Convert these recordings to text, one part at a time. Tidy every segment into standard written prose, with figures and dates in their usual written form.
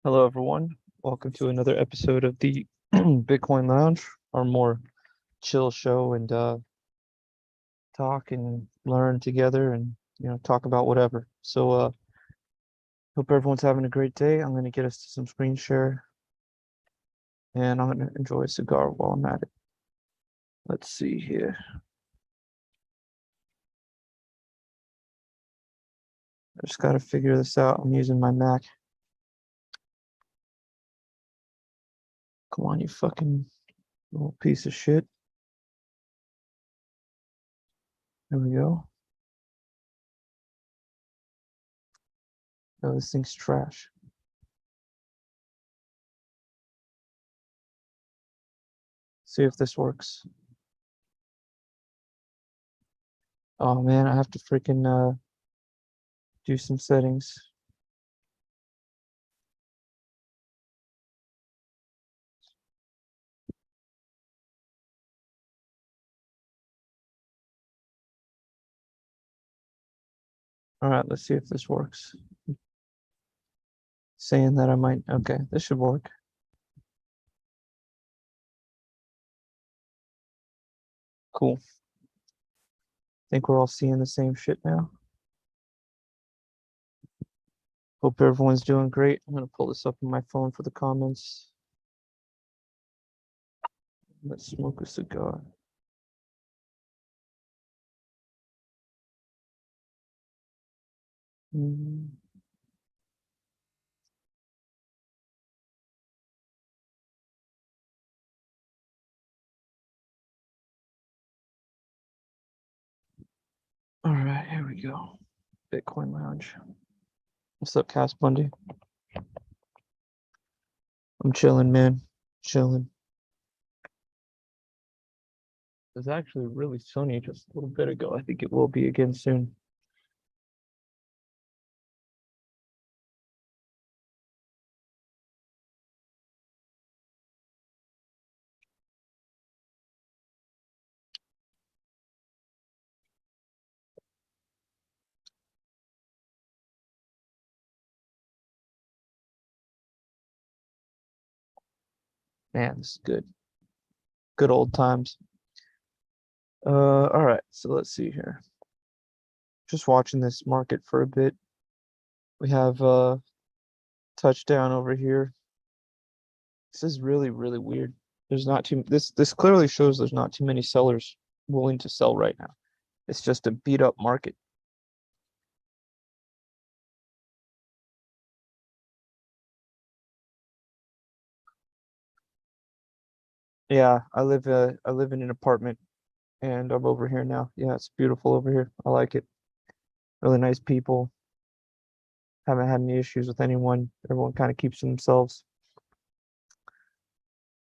Hello, everyone. Welcome to another episode of the Bitcoin Lounge, our more chill show and talk and learn together and talk about whatever. Hope everyone's having a great day. I'm gonna get us to some screen share and I'm gonna enjoy a cigar while I'm at it. Let's see here. I just gotta figure this out. I'm using my Mac. Come on, you fucking little piece of shit. There we go. Oh, this thing's trash. See if this works. Oh man, I have to freaking do some settings. All right, let's see if this works. Saying that I might, okay, this should work. Cool. Think we're all seeing the same shit now. Hope everyone's doing great. I'm gonna pull this up on my phone for the comments. Let's smoke a cigar. Mm. All right, here we go. Bitcoin Lounge. What's up, Cass Bundy? I'm chilling, man. Chilling. It was actually really sunny just a little bit ago. I think it will be again soon. Man, this is good. Good old times. All right, so let's see here. Just watching this market for a bit. We have touchdown over here. This is really, really weird. There's not too this clearly shows there's not too many sellers willing to sell right now. It's just a beat up market. Yeah, I live in an apartment and I'm over here now. Yeah, it's beautiful over here. I like it. Really nice people. Haven't had any issues with anyone. Everyone kind of keeps to themselves.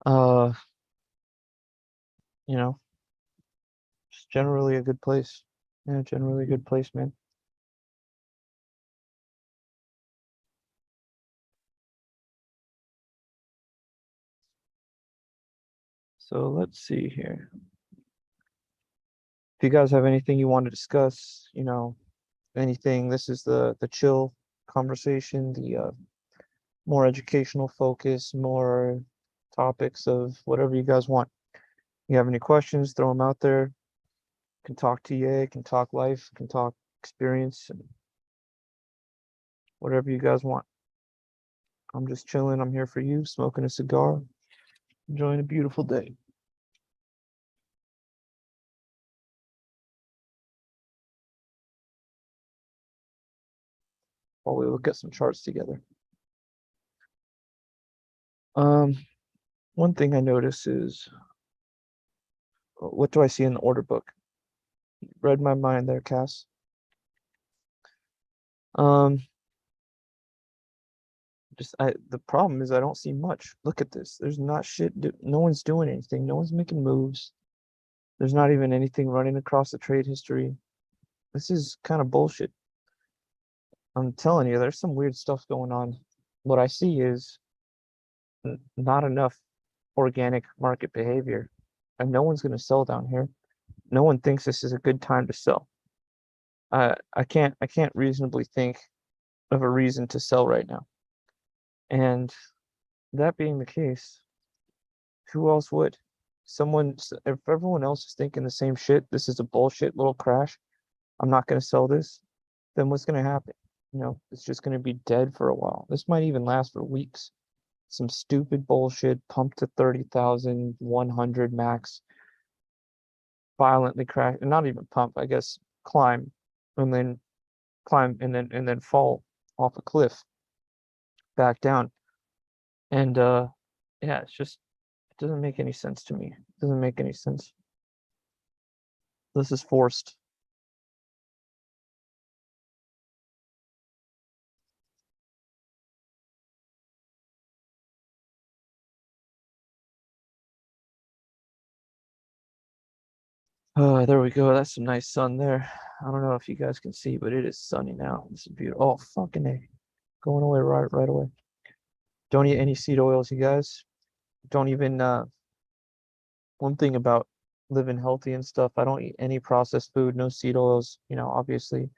Uh, you know, just generally a good place. Yeah, generally a good place, man. So let's see here. If you guys have anything you want to discuss, anything, this is the chill conversation, the more educational focus, more topics of whatever you guys want. You have any questions, throw them out there. Can talk TA, can talk life, can talk experience, and whatever you guys want. I'm just chilling. I'm here for you, smoking a cigar, enjoying a beautiful day. While we look at some charts together. Um, One thing I notice is what do I see in the order book? Read my mind there, Cass. Um, the problem is I don't see much. Look at this. There's not shit. No one's doing anything. No one's making moves. There's not even anything running across the trade history. This is kind of bullshit. I'm telling you, there's some weird stuff going on. What I see is not enough organic market behavior, and no one's going to sell down here. No one thinks this is a good time to sell. I can't reasonably think of a reason to sell right now. And that being the case, who else would? If everyone else is thinking the same shit, this is a bullshit little crash, I'm not going to sell this, then what's going to happen? It's just going to be dead for a while. This might even last for weeks. Some stupid bullshit, pump to 30,000, 100 max, violently crash, and not even pump, I guess, climb, and then fall off a cliff back down. And yeah, it doesn't make any sense to me. It doesn't make any sense. This is forced. There we go. That's some nice sun there. I don't know if you guys can see, but it is sunny now. This is beautiful. Oh, fucking A. Going away right away. Don't eat any seed oils, you guys. Don't even one thing about living healthy and stuff, I don't eat any processed food, no seed oils. Obviously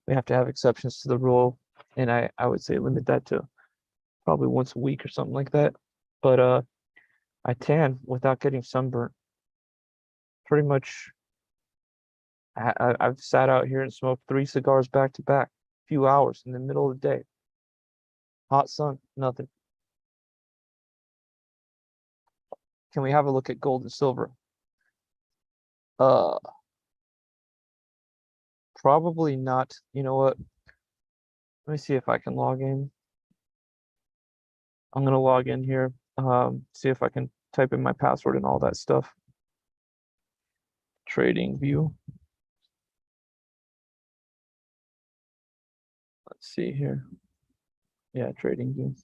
we have to have exceptions to the rule, and I would say limit that to probably once a week or something like that. But I tan without getting sunburnt. Pretty much I've sat out here and smoked 3 cigars back to back, few hours in the middle of the day. Hot sun, nothing. Can we have a look at gold and silver? Uh, Probably not. You know what? Let me see if I can log in. I'm gonna log in here. See if I can type in my password and all that stuff. Trading view. Let's see here. Yeah, trading view.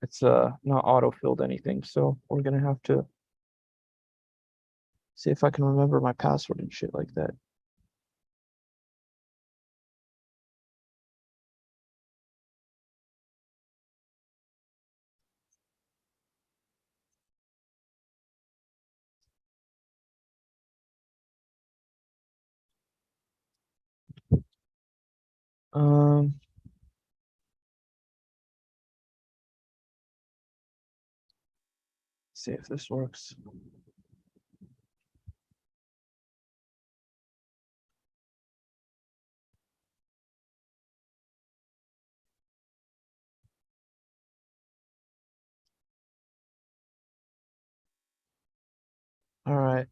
It's not auto-filled anything, so we're gonna have to see if I can remember my password and shit like that. Um, see if this works. All right,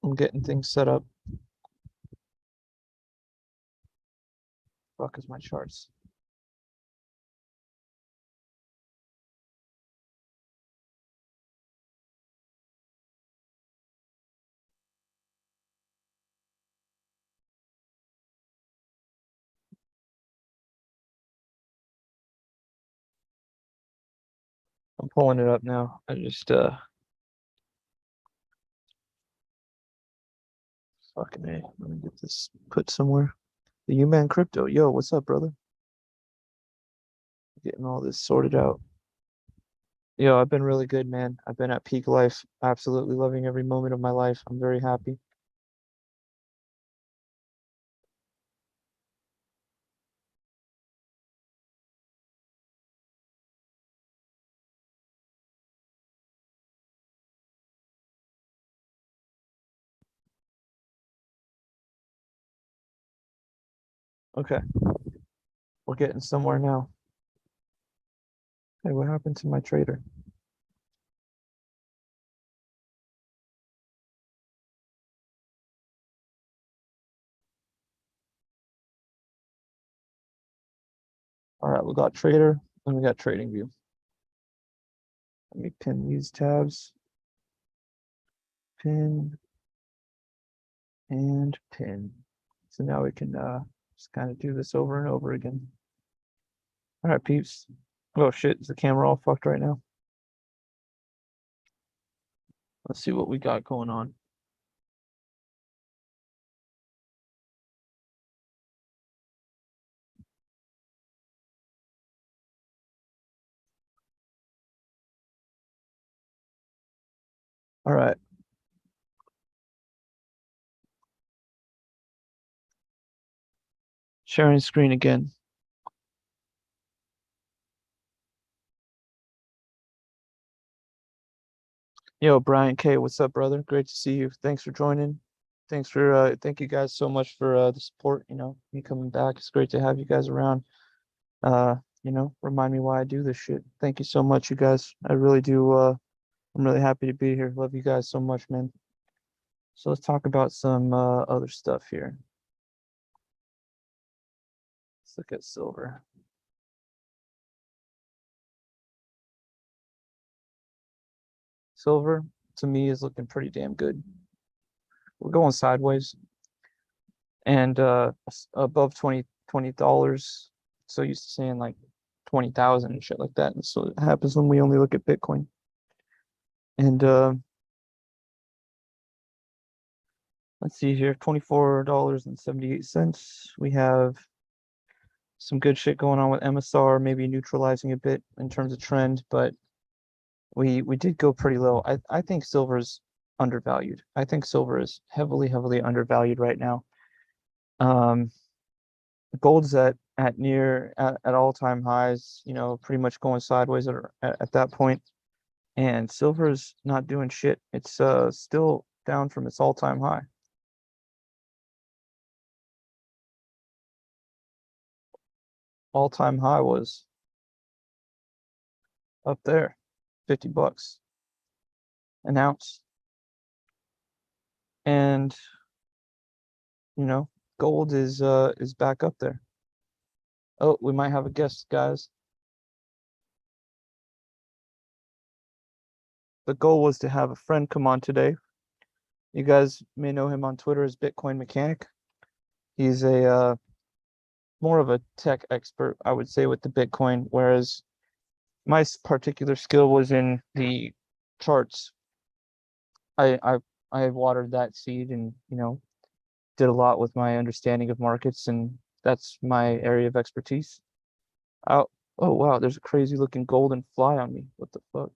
I'm getting things set up. Fuck is my charts? I'm pulling it up now. I just fucking A. Let me get this put somewhere. The U-Man Crypto. Yo, what's up, brother? Getting all this sorted out. Yo, I've been really good, man. I've been at peak life. Absolutely loving every moment of my life. I'm very happy. Okay, we're getting somewhere now. Hey, what happened to my trader? All right, we got trader and we got trading view. Let me pin these tabs. Pin and pin. So now we can just kind of do this over and over again. All right, peeps. Oh shit, is the camera all fucked right now? Let's see what we got going on. All right. Sharing screen again. Yo, Brian K, what's up, brother? Great to see you. Thanks for joining. Thank you guys so much for the support, me coming back. It's great to have you guys around. Uh, remind me why I do this shit. Thank you so much, you guys. I really do I'm really happy to be here. Love you guys so much, man. So let's talk about some other stuff here. Let's look at silver. Silver to me is looking pretty damn good. We're going sideways and above $20. So used to saying like 20,000 and shit like that. And so it happens when we only look at Bitcoin. And let's see here, $24.78. We have some good shit going on with MSR, maybe neutralizing a bit in terms of trend, but we did go pretty low. I think silver's undervalued. I think silver is heavily undervalued right now. Gold's at all-time highs, pretty much going sideways at that point. And silver's not doing shit. It's still down from its all-time high. All-time high was up there, $50 an ounce. And gold is back up there. Oh, we might have a guest, guys. The goal was to have a friend come on today. You guys may know him on Twitter as Bitcoin Mechanic. He's a more of a tech expert, I would say, with the Bitcoin, whereas my particular skill was in the charts. I watered that seed and did a lot with my understanding of markets, and that's my area of expertise. Oh, oh wow, there's a crazy looking golden fly on me. What the fuck?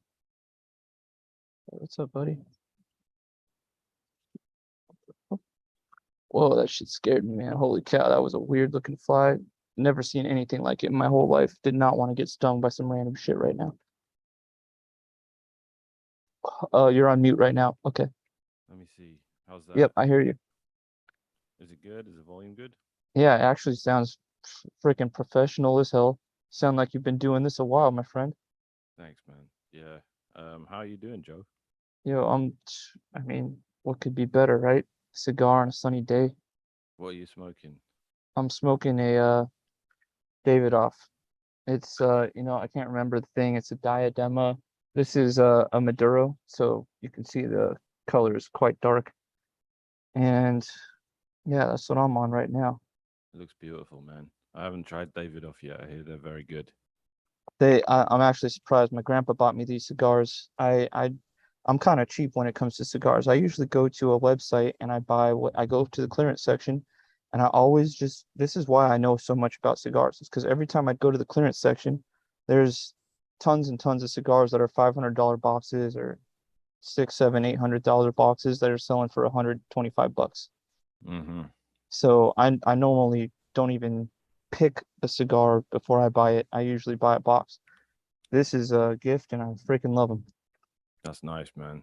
What's up, buddy? Whoa, that shit scared me, man. Holy cow, that was a weird looking fly. Never seen anything like it in my whole life. Did not want to get stung by some random shit right now. You're on mute right now. Okay. Let me see. How's that? Yep, I hear you. Is it good? Is the volume good? Yeah, it actually sounds freaking professional as hell. Sound like you've been doing this a while, my friend. Thanks, man. Yeah. How are you doing, Joe? I mean, what could be better, right? Cigar on a sunny day. What are you smoking? I'm smoking a Davidoff. It's I can't remember the thing. It's a diadema. This is a Maduro, so you can see the color is quite dark. And yeah, that's what I'm on right now. It looks beautiful, man. I haven't tried Davidoff yet. I hear they're very good. I'm actually surprised. My grandpa bought me these cigars. I'm kind of cheap when it comes to cigars. I usually go to a website and I go to the clearance section, and I always just this is why I know so much about cigars. It's because every time I go to the clearance section, there's tons and tons of cigars that are $500 boxes or six, seven, $800 boxes that are selling for $125. Mm-hmm. So I normally don't even pick a cigar before I buy it. I usually buy a box. This is a gift, and I freaking love them. That's nice, man.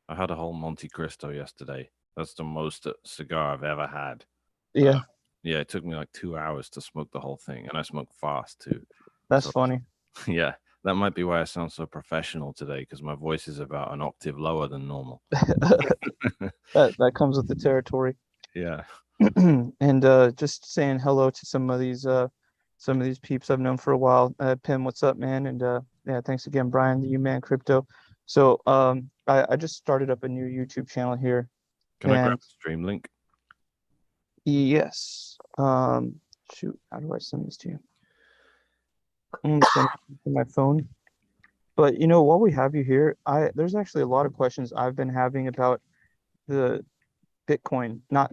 I had a whole Monte Cristo yesterday. That's the most cigar I've ever had. Yeah, Yeah, it took me like 2 hours to smoke the whole thing, and I smoke fast too. that's So, funny. yeah, that might be why I sound so professional today because my voice is about an octave lower than normal. That comes with the territory. Yeah. And just saying hello to some of these peeps I've known for a while. Pim, what's up, man? And yeah, thanks again, Brian, the U-Man Crypto. So I just started up a new YouTube channel here, Can I grab and the stream link? yes, shoot, how do I send this to you? I'm gonna send it to my phone. But while we have you here, there's actually a lot of questions I've been having about the Bitcoin, not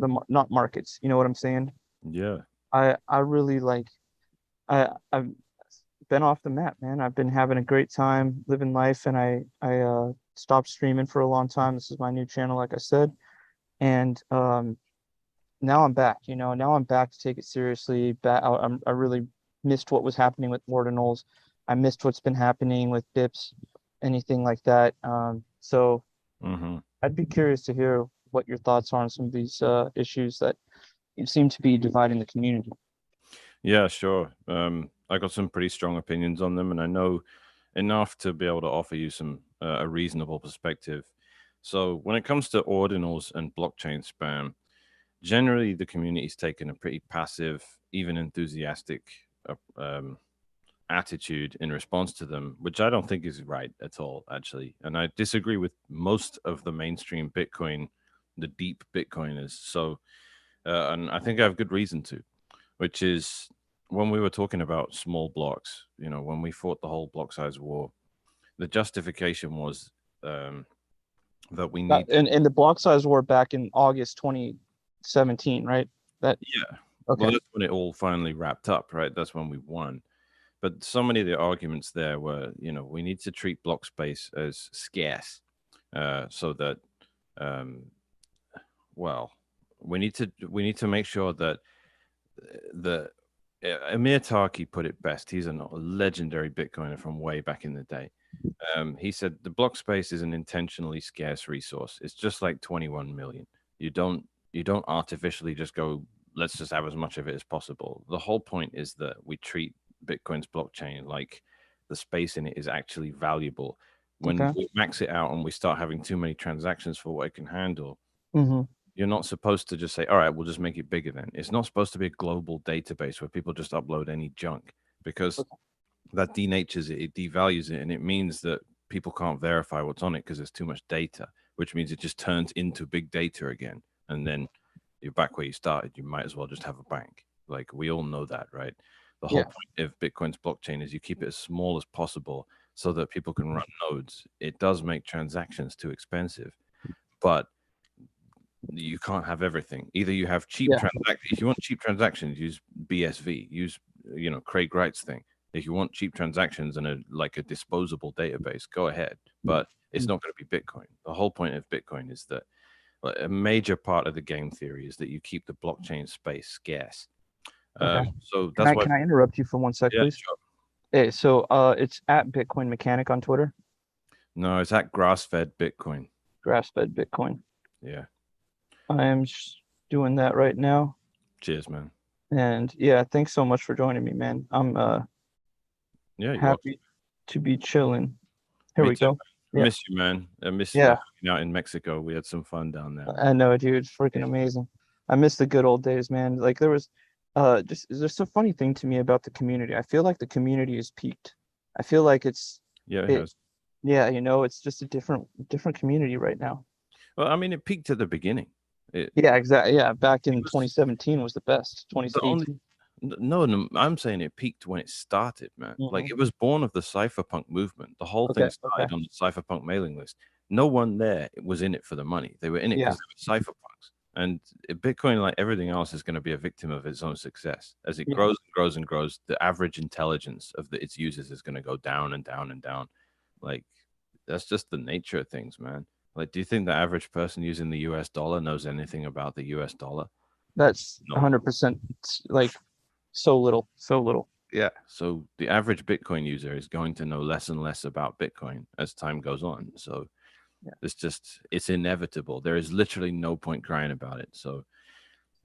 markets. You know what I'm saying? Yeah. I really like I've been off the map, man. I've been having a great time living life, and I stopped streaming for a long time. This is my new channel, like I said, and now I'm back. Now I'm back to take it seriously. I really missed what was happening with ordinals. I missed what's been happening with dips, anything like that. So Mm-hmm. I'd be curious to hear what your thoughts are on some of these issues that seem to be dividing the community. Yeah, sure. I got some pretty strong opinions on them, and I know enough to be able to offer you some a reasonable perspective. So, when it comes to ordinals and blockchain spam, generally the community's taken a pretty passive, even enthusiastic attitude in response to them, which I don't think is right at all, actually. And I disagree with most of the mainstream Bitcoin, the deep Bitcoiners. So, and I think I have good reason to, which is when we were talking about small blocks, when we fought the whole block size war, the justification was that we need, And the block size war back in August 2017, right? That yeah, well, okay. that's when it all finally wrapped up, right? That's when we won. But so many of the arguments there were, we need to treat block space as scarce, so that, um, well, we need to make sure that the Amir Tarki put it best. He's a legendary Bitcoiner from way back in the day. He said the block space is an intentionally scarce resource. It's just like 21 million. You don't artificially just go, let's just have as much of it as possible. The whole point is that we treat Bitcoin's blockchain like the space in it is actually valuable. When Okay. we max it out and we start having too many transactions for what it can handle, Mm-hmm. you're not supposed to just say, all right, we'll just make it bigger then. It's not supposed to be a global database where people just upload any junk, because that denatures it, it devalues it, and it means that people can't verify what's on it because there's too much data, which means it just turns into big data again. And then you're back where you started. You might as well just have a bank. Like, we all know that, right? The whole Yeah. point of Bitcoin's blockchain is you keep it as small as possible so that people can run nodes. It does make transactions too expensive, but you can't have everything. Either you have cheap Yeah. transactions. If you want cheap transactions, use BSV. Use Craig Wright's thing. If you want cheap transactions and a disposable database, go ahead. But it's not going to be Bitcoin. The whole point of Bitcoin is that a major part of the game theory is that you keep the blockchain space scarce. Okay. So Can that's I why. can I interrupt you for one sec, Yeah, please? sure. Hey, so it's at Bitcoin Mechanic on Twitter. No, it's that grass-fed Bitcoin. Grass-fed Bitcoin. Yeah. I am just doing that right now. Cheers, man. And yeah, thanks so much for joining me, man. I'm Yeah, you're welcome. happy to be chilling. Here Me we too. go. I Yeah. miss you, man. I miss Yeah. hanging out in Mexico. We had some fun down there, man. I know, dude. It's freaking amazing. I miss the good old days, man. Like there was just there's a funny thing to me about the community. I feel like the community is peaked. I feel like Yeah, it it has. yeah, it's just a different community right now. Well, I mean, it peaked at the beginning. It, Yeah, exactly. Yeah, back it in was 2017 was the best. the only. 2018. No, no, I'm saying it peaked when it started, man. Like, Hmm. it was born of the cypherpunk movement. The whole Okay, thing okay. started on the cypherpunk mailing list. No one there was in it for the money. They were in it Yeah, because they were cypherpunks. And Bitcoin, like everything else, is going to be a victim of its own success. As it yeah. grows and grows and grows, the average intelligence of its users is going to go down and down and down. Like, that's just the nature of things, man. Like, do you think the average person using the US dollar knows anything about the US dollar? That's No. 100% like so little, so little. Yeah. So the average Bitcoin user is going to know less and less about Bitcoin as time goes on. So Yeah, it's inevitable. There is literally no point crying about it. So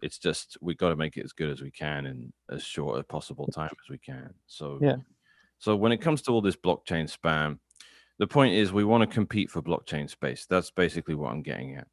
it's just, we got to make it as good as we can in as short a possible time as we can. So yeah. when it comes to all this blockchain spam, the point is we want to compete for blockchain space. That's basically what I'm getting at.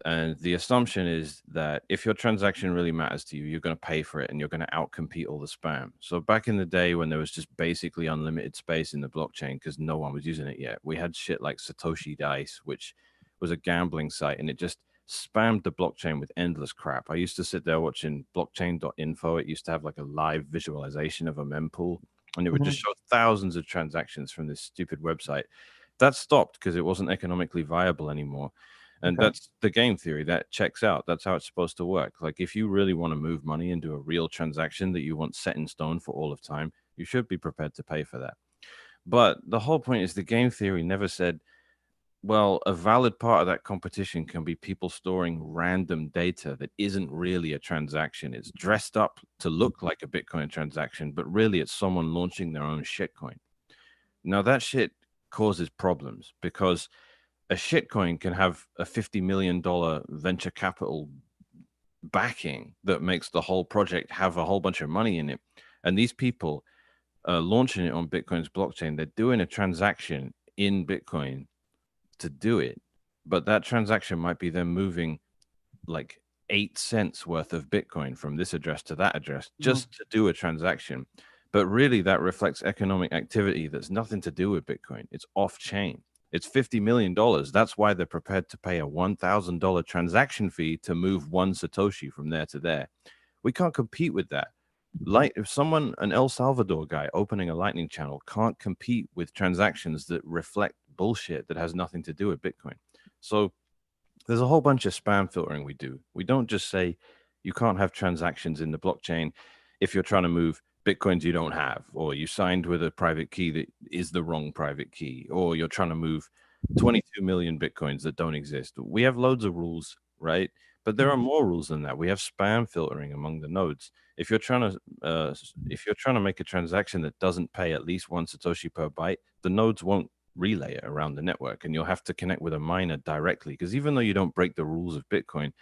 And the assumption is that if your transaction really matters to you, you're going to pay for it and you're going to outcompete all the spam. So back in the day when there was just basically unlimited space in the blockchain because no one was using it yet, we had shit like Satoshi Dice, which was a gambling site, and it just spammed the blockchain with endless crap. I used to sit there watching blockchain.info. It used to have like a live visualization of a mempool, and it would just Hmm. show thousands of transactions from this stupid website. That stopped because it wasn't economically viable anymore. And Okay. that's the game theory that checks out. That's how it's supposed to work. Like, if you really want to move money into a real transaction that you want set in stone for all of time, you should be prepared to pay for that. But the whole point is the game theory never said, well, a valid part of that competition can be people storing random data that isn't really a transaction. It's dressed up to look like a Bitcoin transaction, but really it's someone launching their own shitcoin. Now, that shit causes problems because a shitcoin can have a $50 million venture capital backing that makes the whole project have a whole bunch of money in it. And these people launching it on Bitcoin's blockchain, they're doing a transaction in Bitcoin to do it. But that transaction might be them moving like 8 cents worth of Bitcoin from this address to that address just to do a transaction. But really, that reflects economic activity that's nothing to do with Bitcoin. It's off chain. It's $50 million. That's why they're prepared to pay a $1,000 transaction fee to move one Satoshi from there to there. We can't compete with that. Like if someone, an El Salvador guy opening a Lightning channel can't compete with transactions that reflect bullshit that has nothing to do with Bitcoin. So there's a whole bunch of spam filtering we do. We don't just say you can't have transactions in the blockchain if you're trying to move Bitcoins you don't have, or you signed with a private key that is the wrong private key, or you're trying to move 22 million Bitcoins that don't exist. We have loads of rules, right? But there are more rules than that. We have spam filtering among the nodes. If you're trying to make a transaction that doesn't pay at least one Satoshi per byte, the nodes won't relay it around the network, and you'll have to connect with a miner directly, because even though you don't break the rules of Bitcoin,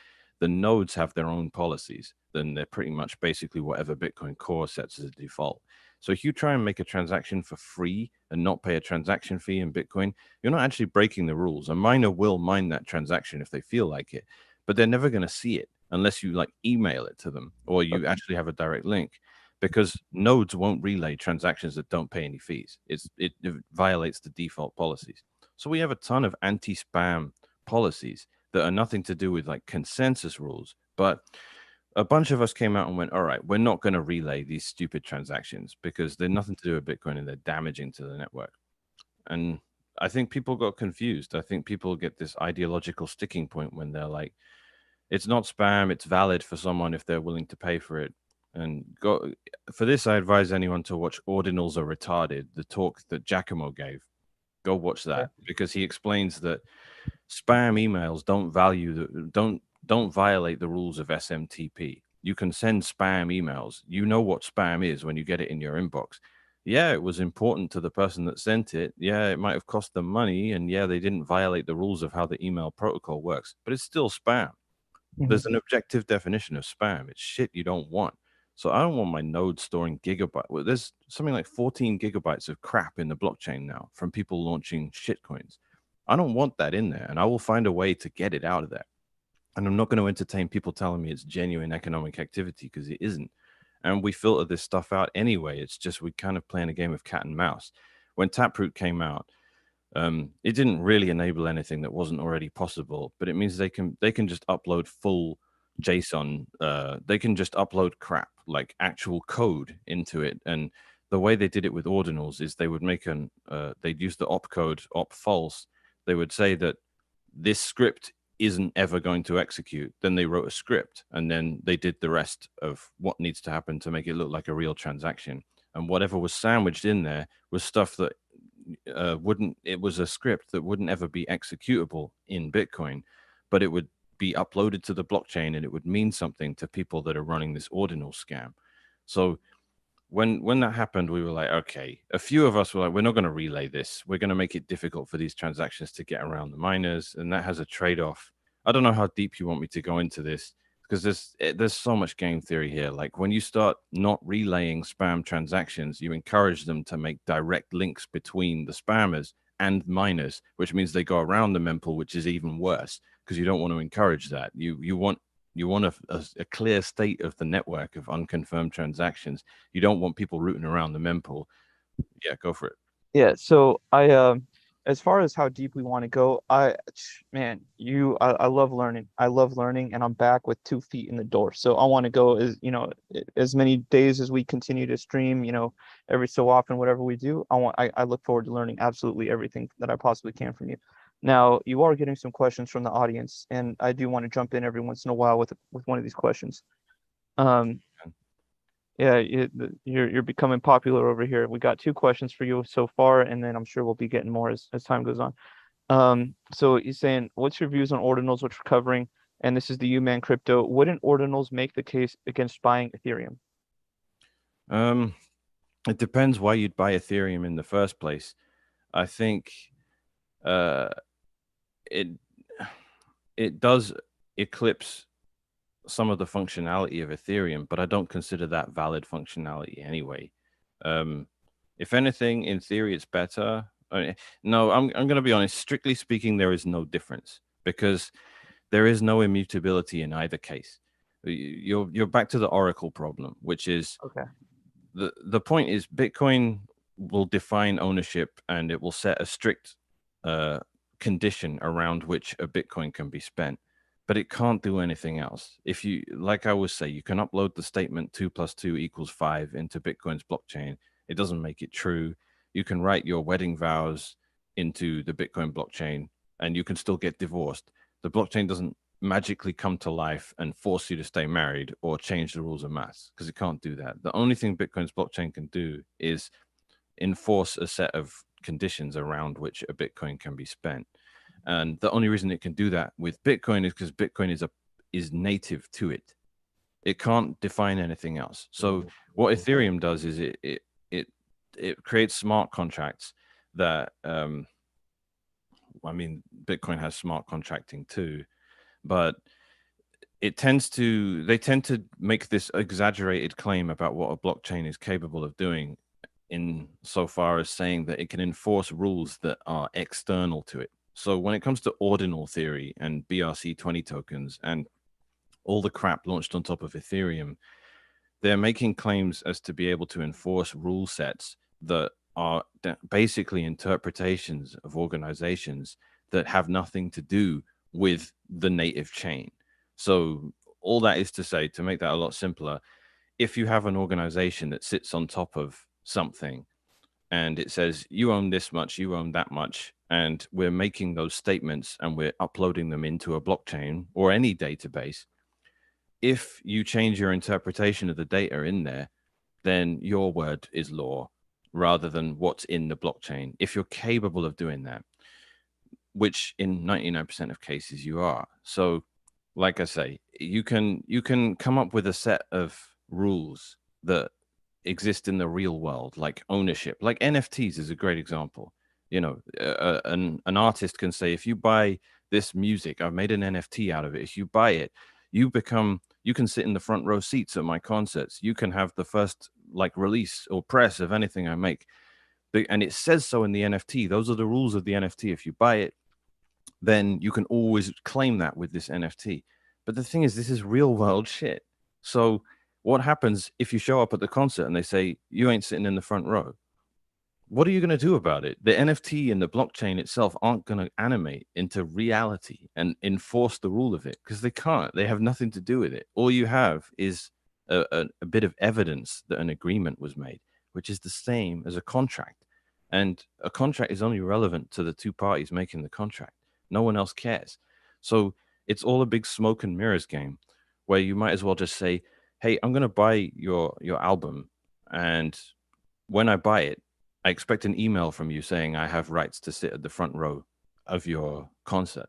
the nodes have their own policies. Then they're pretty much basically whatever Bitcoin Core sets as a default. So if you try and make a transaction for free and not pay a transaction fee in Bitcoin, you're not actually breaking the rules. A miner will mine that transaction if they feel like it, but they're never going to see it unless you like email it to them or you actually have a direct link, because nodes won't relay transactions that don't pay any fees. It violates the default policies. So we have a ton of anti-spam policies that are nothing to do with like consensus rules, but a bunch of us came out and went, all right, we're not going to relay these stupid transactions because they're nothing to do with Bitcoin and they're damaging to the network. And I think people got confused. I think people get this ideological sticking point when they're like, it's not spam, it's valid for someone if they're willing to pay for it. And for this, I advise anyone to watch Ordinals Are Retarded, the talk that Giacomo gave. Go watch that because he explains that spam emails don't violate the rules of SMTP. You can send spam emails. You know what spam is when you get it in your inbox. Yeah, it was important to the person that sent it. Yeah, it might have cost them money, and yeah, they didn't violate the rules of how the email protocol works, but it's still spam. There's an objective definition of spam. It's shit you don't want. So I don't want my node storing gigabyte. Well, there's something like 14 gigabytes of crap in the blockchain now from people launching shitcoins. I don't want that in there, and I will find a way to get it out of there. And I'm not going to entertain people telling me it's genuine economic activity because it isn't. And we filter this stuff out anyway. It's just we kind of playing a game of cat and mouse. When Taproot came out, it didn't really enable anything that wasn't already possible, but it means they can just upload full JSON. They can just upload crap like actual code into it. And the way they did it with ordinals is they would make they'd use the opcode op false. They would say that this script isn't ever going to execute. Then they wrote a script, and then they did the rest of what needs to happen to make it look like a real transaction. And whatever was sandwiched in there was stuff that it was a script that wouldn't ever be executable in Bitcoin, but it would be uploaded to the blockchain and it would mean something to people that are running this ordinal scam. So when that happened, we were like, okay, a few of us were like, we're not going to relay this. We're going to make it difficult for these transactions to get around the miners, and that has a trade-off. I don't know how deep you want me to go into this, because there's so much game theory here. Like when you start not relaying spam transactions, you encourage them to make direct links between the spammers and miners, which means they go around the mempool, which is even worse because you don't want to encourage that. You want a clear state of the network of unconfirmed transactions. You don't want people rooting around the mempool. Yeah, go for it. Yeah, so as far as how deep we want to go, man, I love learning. I love learning, and I'm back with 2 feet in the door. So I want to go as many days as we continue to stream, every so often, whatever we do. I look forward to learning absolutely everything that I possibly can from you. Now, you are getting some questions from the audience, and I do want to jump in every once in a while with one of these questions. Um, yeah, you're becoming popular over here. We got 2 questions for you so far, and then I'm sure we'll be getting more as time goes on. So he's saying, what's your views on ordinals, which we're covering? And this is the U-Man crypto. Wouldn't ordinals make the case against buying Ethereum? Um, it depends why you'd buy Ethereum in the first place. I think uh, it it does eclipse some of the functionality of Ethereum, but I don't consider that valid functionality anyway. Um, if anything, in theory, it's better. No, I'm going to be honest. Strictly speaking, there is no difference because there is no immutability in either case. You're back to the Oracle problem, which is Okay. the point is Bitcoin will define ownership and it will set a strict uh, condition around which a Bitcoin can be spent, but it can't do anything else. If you, like I always say, you can upload the statement 2 + 2 = 5 into Bitcoin's blockchain. It doesn't make it true. You can write your wedding vows into the Bitcoin blockchain and you can still get divorced. The blockchain doesn't magically come to life and force you to stay married or change the rules of maths because it can't do that. The only thing Bitcoin's blockchain can do is enforce a set of conditions around which a Bitcoin can be spent. And the only reason it can do that with Bitcoin is because Bitcoin is native to it. It can't define anything else. So what Ethereum does is it creates smart contracts that I mean Bitcoin has smart contracting too, but they tend to make this exaggerated claim about what a blockchain is capable of doing in so far as saying that it can enforce rules that are external to it. So when it comes to ordinal theory and BRC20 tokens and all the crap launched on top of Ethereum, they're making claims as to be able to enforce rule sets that are basically interpretations of organizations that have nothing to do with the native chain. So all that is to say, to make that a lot simpler, if you have an organization that sits on top of something and it says you own this much, you own that much, and we're making those statements and we're uploading them into a blockchain or any database, if you change your interpretation of the data in there, then your word is law rather than what's in the blockchain. If you're capable of doing that, which in 99% of cases you are. So, like I say, you can come up with a set of rules that exist in the real world, like ownership. Like NFTs is a great example. You know, an artist can say, if you buy this music, I've made an NFT out of it. If you buy it, you can sit in the front row seats at my concerts. You can have the first like release or press of anything I make. And it says so in the NFT. Those are the rules of the NFT. If you buy it, then you can always claim that with this NFT. But the thing is, this is real world shit. So what happens if you show up at the concert and they say, you ain't sitting in the front row? What are you going to do about it? The NFT and the blockchain itself aren't going to animate into reality and enforce the rule of it because they can't. They have nothing to do with it. All you have is a bit of evidence that an agreement was made, which is the same as a contract. And a contract is only relevant to the two parties making the contract. No one else cares. So it's all a big smoke and mirrors game where you might as well just say, hey, I'm going to buy your album. And when I buy it, I expect an email from you saying I have rights to sit at the front row of your concert.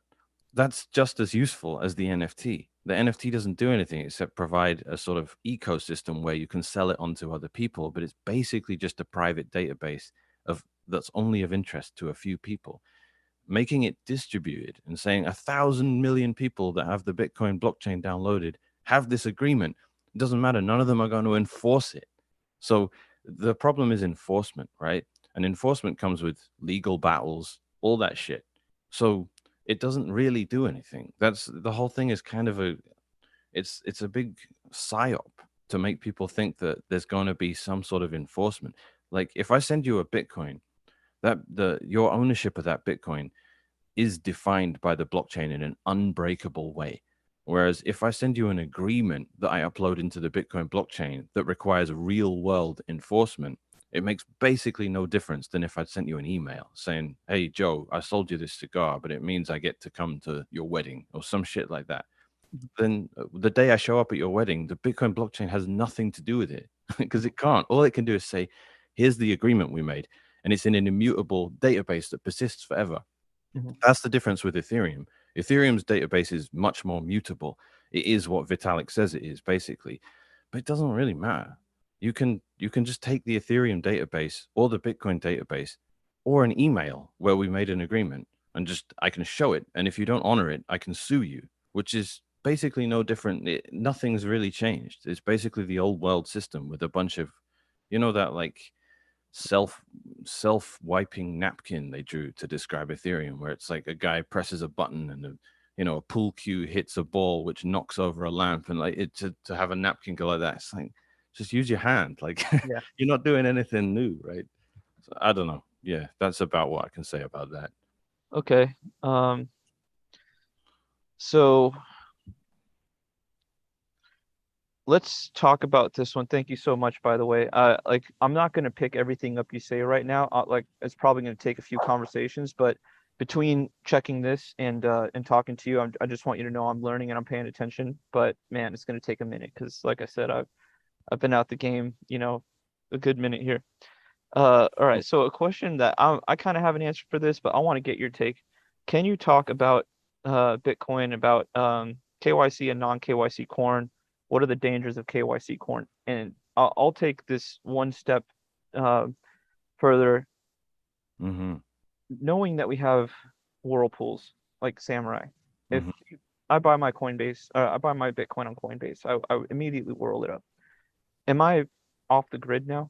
That's just as useful as the NFT. The NFT doesn't do anything except provide a sort of ecosystem where you can sell it onto other people, but it's basically just a private database of that's only of interest to a few people. Making it distributed and saying 1,000 million people that have the Bitcoin blockchain downloaded have this agreement. It doesn't matter. None of them are going to enforce it. So the problem is enforcement, right? And enforcement comes with legal battles, all that shit. So it doesn't really do anything. That's the whole thing is kind of it's a big psyop to make people think that there's going to be some sort of enforcement. Like if I send you a Bitcoin, that the your ownership of that Bitcoin is defined by the blockchain in an unbreakable way. Whereas if I send you an agreement that I upload into the Bitcoin blockchain that requires real world enforcement, it makes basically no difference than if I'd sent you an email saying, hey, Joe, I sold you this cigar, but it means I get to come to your wedding or some shit like that. Then the day I show up at your wedding, the Bitcoin blockchain has nothing to do with it because it can't. All it can do is say, here's the agreement we made. And it's in an immutable database that persists forever. Mhm. That's the difference with Ethereum. Ethereum's database is much more mutable. It is what Vitalik says it is, basically, but it doesn't really matter. You can just take the Ethereum database or the Bitcoin database or an email where we made an agreement, and just I can show it. And if you don't honor it, I can sue you, which is basically no different. Nothing's really changed. It's basically the old world system with a bunch of, that like self self wiping napkin they drew to describe Ethereum, where it's like a guy presses a button and a pool cue hits a ball which knocks over a lamp, and like it to have a napkin go like that. It's like just use your hand. Like Yeah. you're not doing anything new, right? So, I don't know. Yeah, that's about what I can say about that. Okay. So let's talk about this one. Thank you so much, by the way. Like I'm not gonna pick everything up you say right now. Like it's probably gonna take a few conversations, but between checking this and talking to you, I just want you to know I'm learning and I'm paying attention. But man, it's gonna take a minute because, like I said, I've been out the game, a good minute here. All right. So a question that I kind of have an answer for this, but I want to get your take. Can you talk about Bitcoin, about KYC and non-KYC corn? What are the dangers of KYC corn? And I'll take this one step uh, further, Mm-hmm. knowing that we have whirlpools like Samurai. If Mm-hmm. I buy my Coinbase, I buy my Bitcoin on Coinbase, I immediately whirl it up. Am I off the grid now?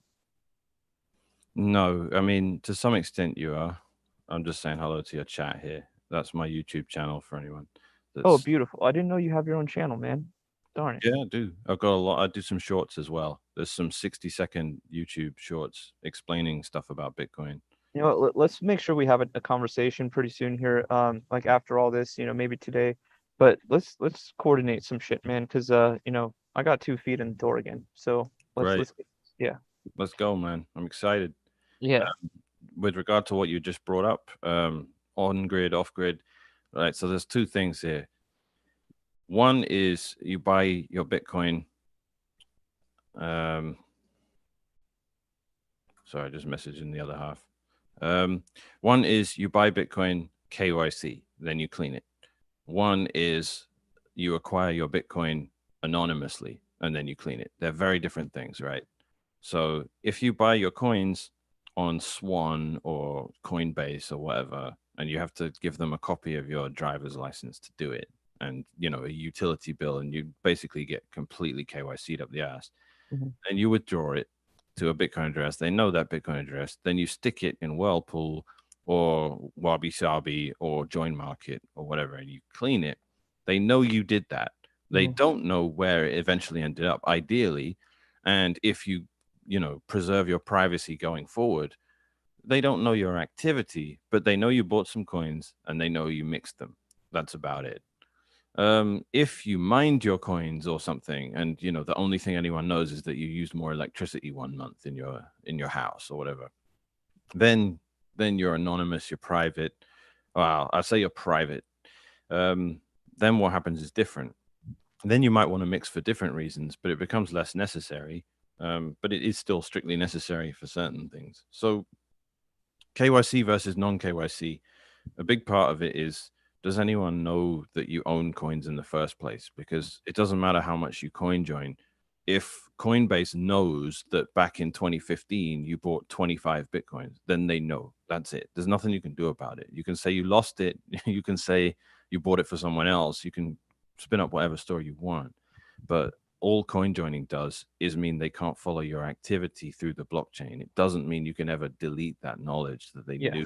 No, I mean to some extent you are. I'm just saying hello to your chat here. That's my YouTube channel for anyone Oh, that's beautiful. I didn't know you have your own channel, man. Darn it. yeah, I do. I've got a lot. I do some shorts as well. There's some 60-second YouTube shorts explaining stuff about Bitcoin. You know what, let's make sure we have a conversation pretty soon here. Like after all this, maybe today. But let's coordinate some shit, man, because I got 2 feet in the door again. So Great. yeah. Let's go, man. I'm excited. Yeah. With regard to what you just brought up, on grid, off grid, right? So there's two things here. One is you buy your Bitcoin. Um, sorry, just messaging the other half. One is you buy Bitcoin KYC, then you clean it. One is you acquire your Bitcoin anonymously and then you clean it. They're very different things, right? So if you buy your coins on Swan or Coinbase or whatever, and you have to give them a copy of your driver's license to do it, and a utility bill, and you basically get completely KYC'd up the ass, Mhm. and you withdraw it to a Bitcoin address. They know that Bitcoin address. Then you stick it in Whirlpool or Wabi Sabi or Join Market or whatever, and you clean it. They know you did that. They Mhm. don't know where it eventually ended up, ideally. And if you, preserve your privacy going forward, they don't know your activity, but they know you bought some coins and they know you mixed them. That's about it. If you mined your coins or something, and the only thing anyone knows is that you used more electricity one month in your house or whatever, then you're anonymous, you're private. Well, I say you're private. Um, then what happens is different. Then you might want to mix for different reasons, but it becomes less necessary. But it is still strictly necessary for certain things. So KYC versus non KYC, a big part of it is, does anyone know that you own coins in the first place? Because it doesn't matter how much you coin join. If Coinbase knows that back in 2015 you bought 25 Bitcoins, then they know. That's it. There's nothing you can do about it. You can say you lost it. You can say you bought it for someone else. You can spin up whatever story you want. But all coin joining does is mean they can't follow your activity through the blockchain. It doesn't mean you can ever delete that knowledge that they Yeah. knew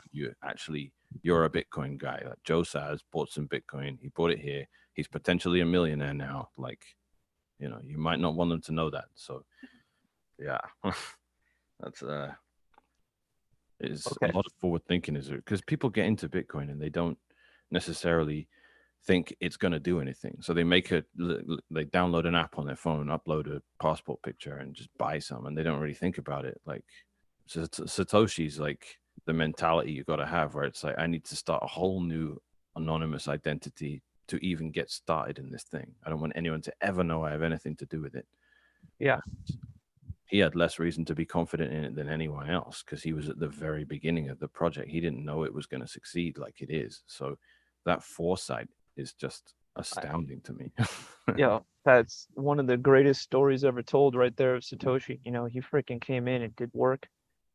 you're a Bitcoin guy. Like Joe Saz bought some Bitcoin. He bought it here. He's potentially a millionaire now. Like, you might not want them to know that. So yeah, that's is a Okay. lot of forward thinking is because people get into Bitcoin and they don't necessarily think it's going to do anything. So they download an app on their phone, upload a passport picture, and just buy some, and they don't really think about it. Like Satoshi's like the mentality you got to have, where it's like I need to start a whole new anonymous identity to even get started in this thing. I don't want anyone to ever know I have anything to do with it. Yeah. He had less reason to be confident in it than anyone else because he was at the very beginning of the project. He didn't know it was going to succeed like it is. So that foresight is just I, astounding to me. that's one of the greatest stories ever told right there of Satoshi. He freaking came in and did work,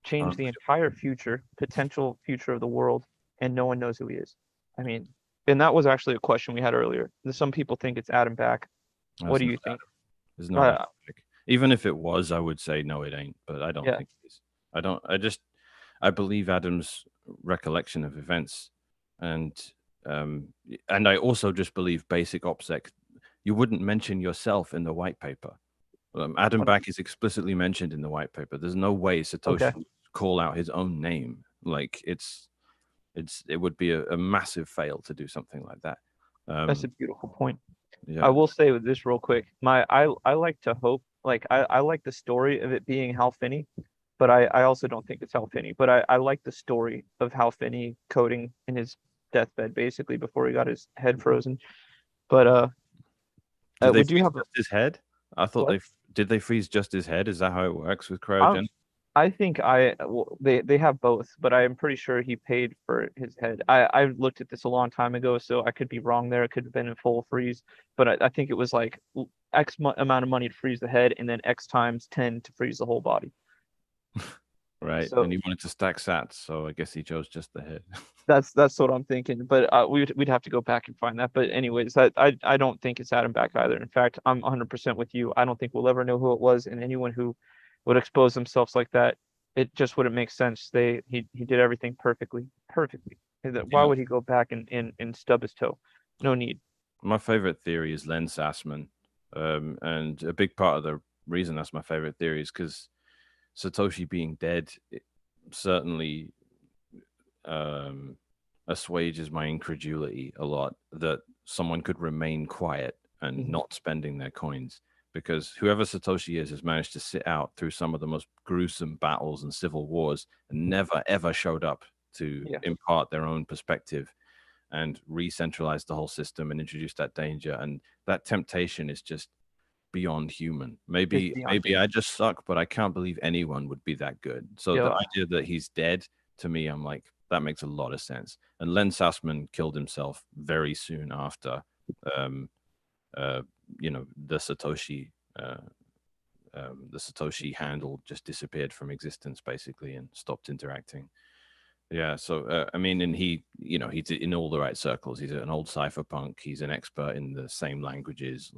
changed the Unbelievable. entire future, potential future of the world, and no one knows who he is. I mean, and that was actually a question we had earlier. Some people think it's Adam Back. What That's do not you think? Adam. It's not Uh, Adam Back. Even if it was, I would say no, it ain't. But I don't yeah. think it is. I don't. I believe Adam's recollection of events, and and I also just believe basic OPSEC. You wouldn't mention yourself in the white paper. Adam Back is explicitly mentioned in the white paper. There's no way Okay. Satoshi would call out his own name. Like it would be a massive fail to do something like that. That's a beautiful point. I Yeah. will say with this real quick. I like to hope, like I like the story of it being Hal Finney, but I also don't think it's Hal Finney. But I like the story of Hal Finney coding in his deathbed basically before he got his head frozen. But Did they we do freeze have just his head? I thought what? did they freeze just his head? Is that how it works with I cryogen? I think well, they have both, but I am pretty sure he paid for his head. I looked at this a long time ago, so I could be wrong there. It could have been in full freeze, but I think it was like amount of money to freeze the head, and then X times 10 to freeze the whole body. Right. And So he wanted to stack sats, so I guess he chose just the head. that's what I'm thinking. But we'd have to go back and find that. But anyways, I don't think it's Adam Back either. In fact, I'm 100% with you. I don't think we'll ever know who it was, and anyone who would expose themselves like that, it just wouldn't make sense. He did everything perfectly, perfectly. Why Yeah. would he go back and stub his toe? No need. My favorite theory is Len Sassman. And a big part of the reason that's my favorite theory is because Satoshi being dead certainly um, assuages my incredulity a lot that someone could remain quiet and Mhm. not spending their coins because whoever Satoshi is has managed to sit out through some of the most gruesome battles and civil wars and never ever showed up to Yeah, impart their own perspective and re-centralize the whole system and introduce that danger. And that temptation is just beyond human. it's Maybe beyond human. I just suck, but I can't believe anyone would be that good. So the Yeah, idea that he's dead to me, I'm like, that makes a lot of sense. And Len Sassman killed himself very soon after, um, uh, the Satoshi handle just disappeared from existence basically and stopped interacting. Yeah, so I mean, and he's in all the right circles. He's an old cypherpunk. He's an expert in the same languages,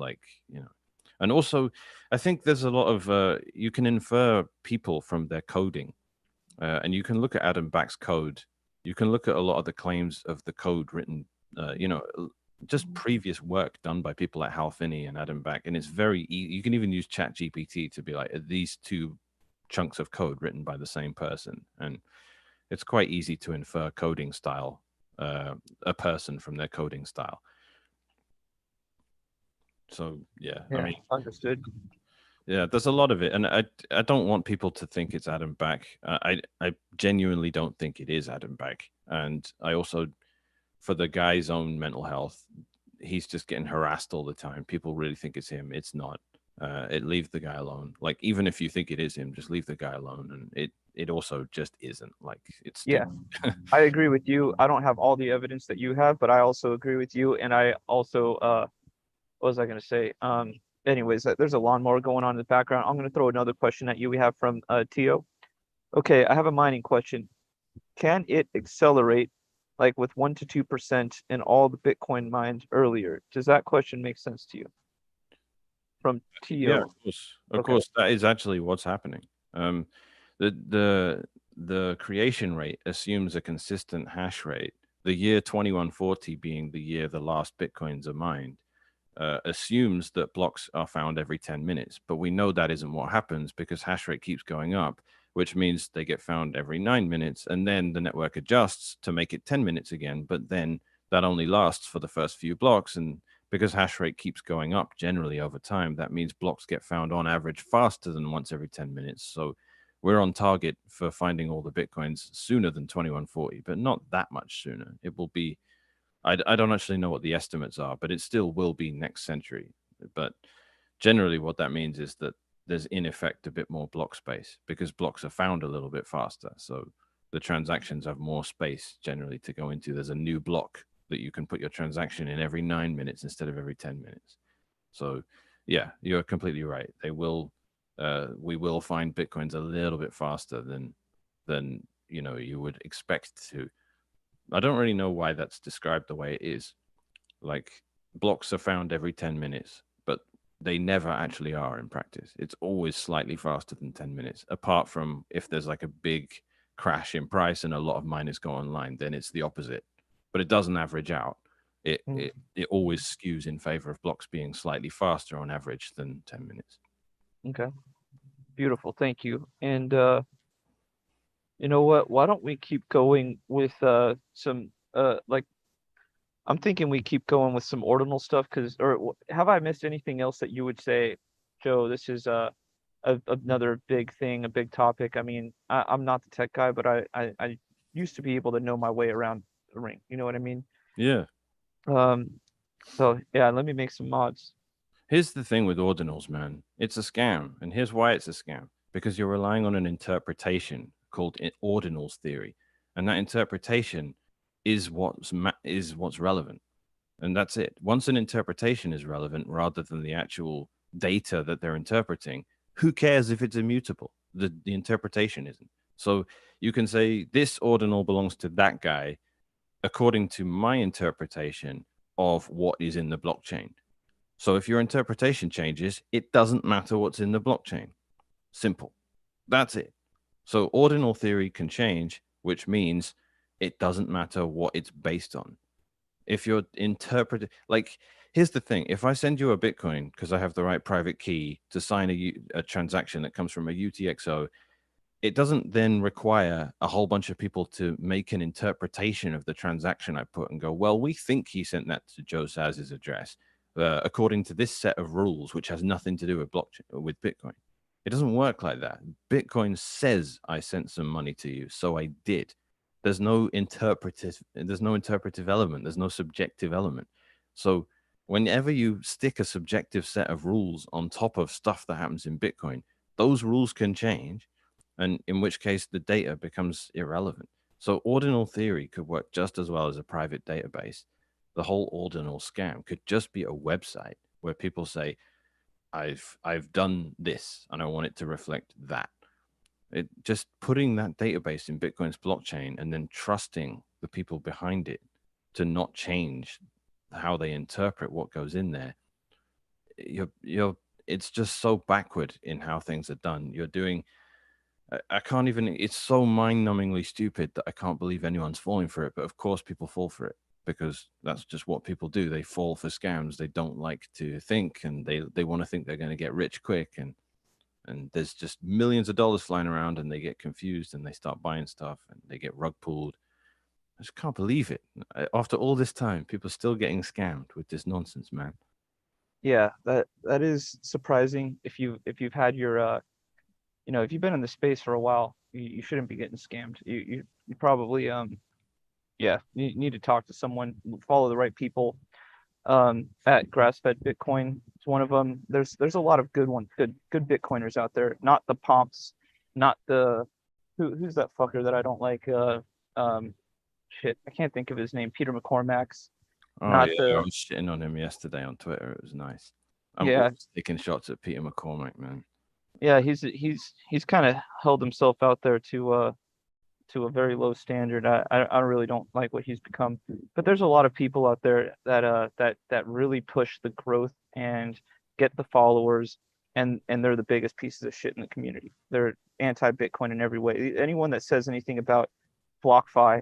and also I think there's a lot of you can infer people from their coding, and you can look at Adam Back's code. You can look at a lot of the claims of the code written, just previous work done by people like Hal Finney and Adam Back, and it's very easy. You can even use Chat GPT to be like, are these two chunks of code written by the same person? And it's quite easy to infer coding style, a person from their coding style. So yeah, I yeah, mean, understood. yeah, there's a lot of it, and I don't want people to think it's Adam Back. I genuinely don't think it is Adam Back, and I also, for the guy's own mental health, he's just getting harassed all the time. People really think it's him. It's not. Leave the guy alone. Like even if you think it is him, just leave the guy alone. And it also just isn't. Like it's Yeah, stupid. I agree with you. I don't have all the evidence that you have, but I also agree with you. And I also what was I going to say? Anyways, there's a lawnmower going on in the background. I'm going to throw another question at you. We have from Tio. Okay, I have a mining question. Can it accelerate like with 1 to 2% in all the Bitcoin mined earlier? Does that question make sense to you? From Yeah, Tio. of Okay. course, that is actually what's happening. The the creation rate assumes a consistent hash rate. The year 2140 being the year the last bitcoins are mined, assumes that blocks are found every 10 minutes. But we know that isn't what happens because hash rate keeps going up, which means they get found every 9 minutes. And then the network adjusts to make it 10 minutes again. But then that only lasts for the first few blocks. And because hash rate keeps going up generally over time, that means blocks get found on average faster than once every 10 minutes. So we're on target for finding all the Bitcoins sooner than 2140, but not that much sooner. It will be I don't actually know what the estimates are, but it still will be next century. But generally, what that means is that there's in effect a bit more block space because blocks are found a little bit faster. So the transactions have more space generally to go into. There's a new block that you can put your transaction in every 9 minutes instead of every 10 minutes. So yeah, you're completely right. We will find Bitcoins a little bit faster than you would expect to I don't really know why that's described the way it is. Like blocks are found every 10 minutes, but they never actually are in practice. It's always slightly faster than 10 minutes, apart from if there's like a big crash in price and a lot of miners go online, then it's the opposite. But it doesn't average out. It, Mm, it, it always skews in favor of blocks being slightly faster on average than 10 minutes. okay. Beautiful. Thank you. And you know what? Why don't we keep going with some like I'm thinking we keep going with some ordinal stuff because have I missed anything else that you would say, Joe, this is another big thing, a big topic. I mean, I'm not the tech guy, but I used to be able to know my way around the ring. You know what I mean? Yeah. Um, so yeah, let me make some mods. Here's the thing with ordinals, man. It's a scam. And here's why it's a scam. Because you're relying on an interpretation called ordinals theory. And that interpretation is what's relevant. And that's it. Once an interpretation is relevant rather than the actual data that they're interpreting, who cares if it's immutable? The interpretation isn't. So you can say this ordinal belongs to that guy according to my interpretation of what is in the blockchain. So if your interpretation changes, it doesn't matter what's in the blockchain. Simple. That's it. So ordinal theory can change, which means it doesn't matter what it's based on. If you're interpreting, like, here's the thing: if I send you a Bitcoin because I have the right private key to sign a transaction that comes from a UTXO, it doesn't then require a whole bunch of people to make an interpretation of the transaction I put and go, well, we think he sent that to Joe Saz's address according to this set of rules, which has nothing to do with blockchain with Bitcoin. It doesn't work like that. Bitcoin says I sent some money to you, so I did. There's no interpretive element. There's no subjective element. So whenever you stick a subjective set of rules on top of stuff that happens in Bitcoin, those rules can change, and in which case the data becomes irrelevant. So ordinal theory could work just as well as a private database. The whole ordinal scam could just be a website where people say, I've done this and I want it to reflect that. It just putting that database in Bitcoin's blockchain and then trusting the people behind it to not change how they interpret what goes in there. You're it's just so backward in how things are done. You're doing I can't even, it's so mind numbingly stupid that I can't believe anyone's falling for it. But of course, people fall for it because that's just what people do. They fall for scams. They don't like to think, and they want to think they're going to get rich quick. And there's just millions of dollars flying around, and they get confused and they start buying stuff and they get rug pulled. I just can't believe it. After all this time, people are still getting scammed with this nonsense, man. Yeah, that is surprising. If you've had your if you've been in the space for a while, you shouldn't be getting scammed. You probably yeah, you need to talk to someone, follow the right people. At Grass-Fed Bitcoin, it's one of them. There's a lot of good ones, good Bitcoiners out there. Not the pomps, not the who's that fucker that I don't like. Shit, I can't think of his name. Peter McCormack's. Oh, Not yeah. I the was shitting on him yesterday on Twitter. It was nice. I'm Yeah, always taking shots at Peter McCormack, man. yeah. He's kind of held himself out there to a very low standard. I really don't like what he's become. But there's a lot of people out there that really push the growth and get the followers, and they're the biggest pieces of shit in the community. They're anti-Bitcoin in every way. Anyone that says anything about BlockFi,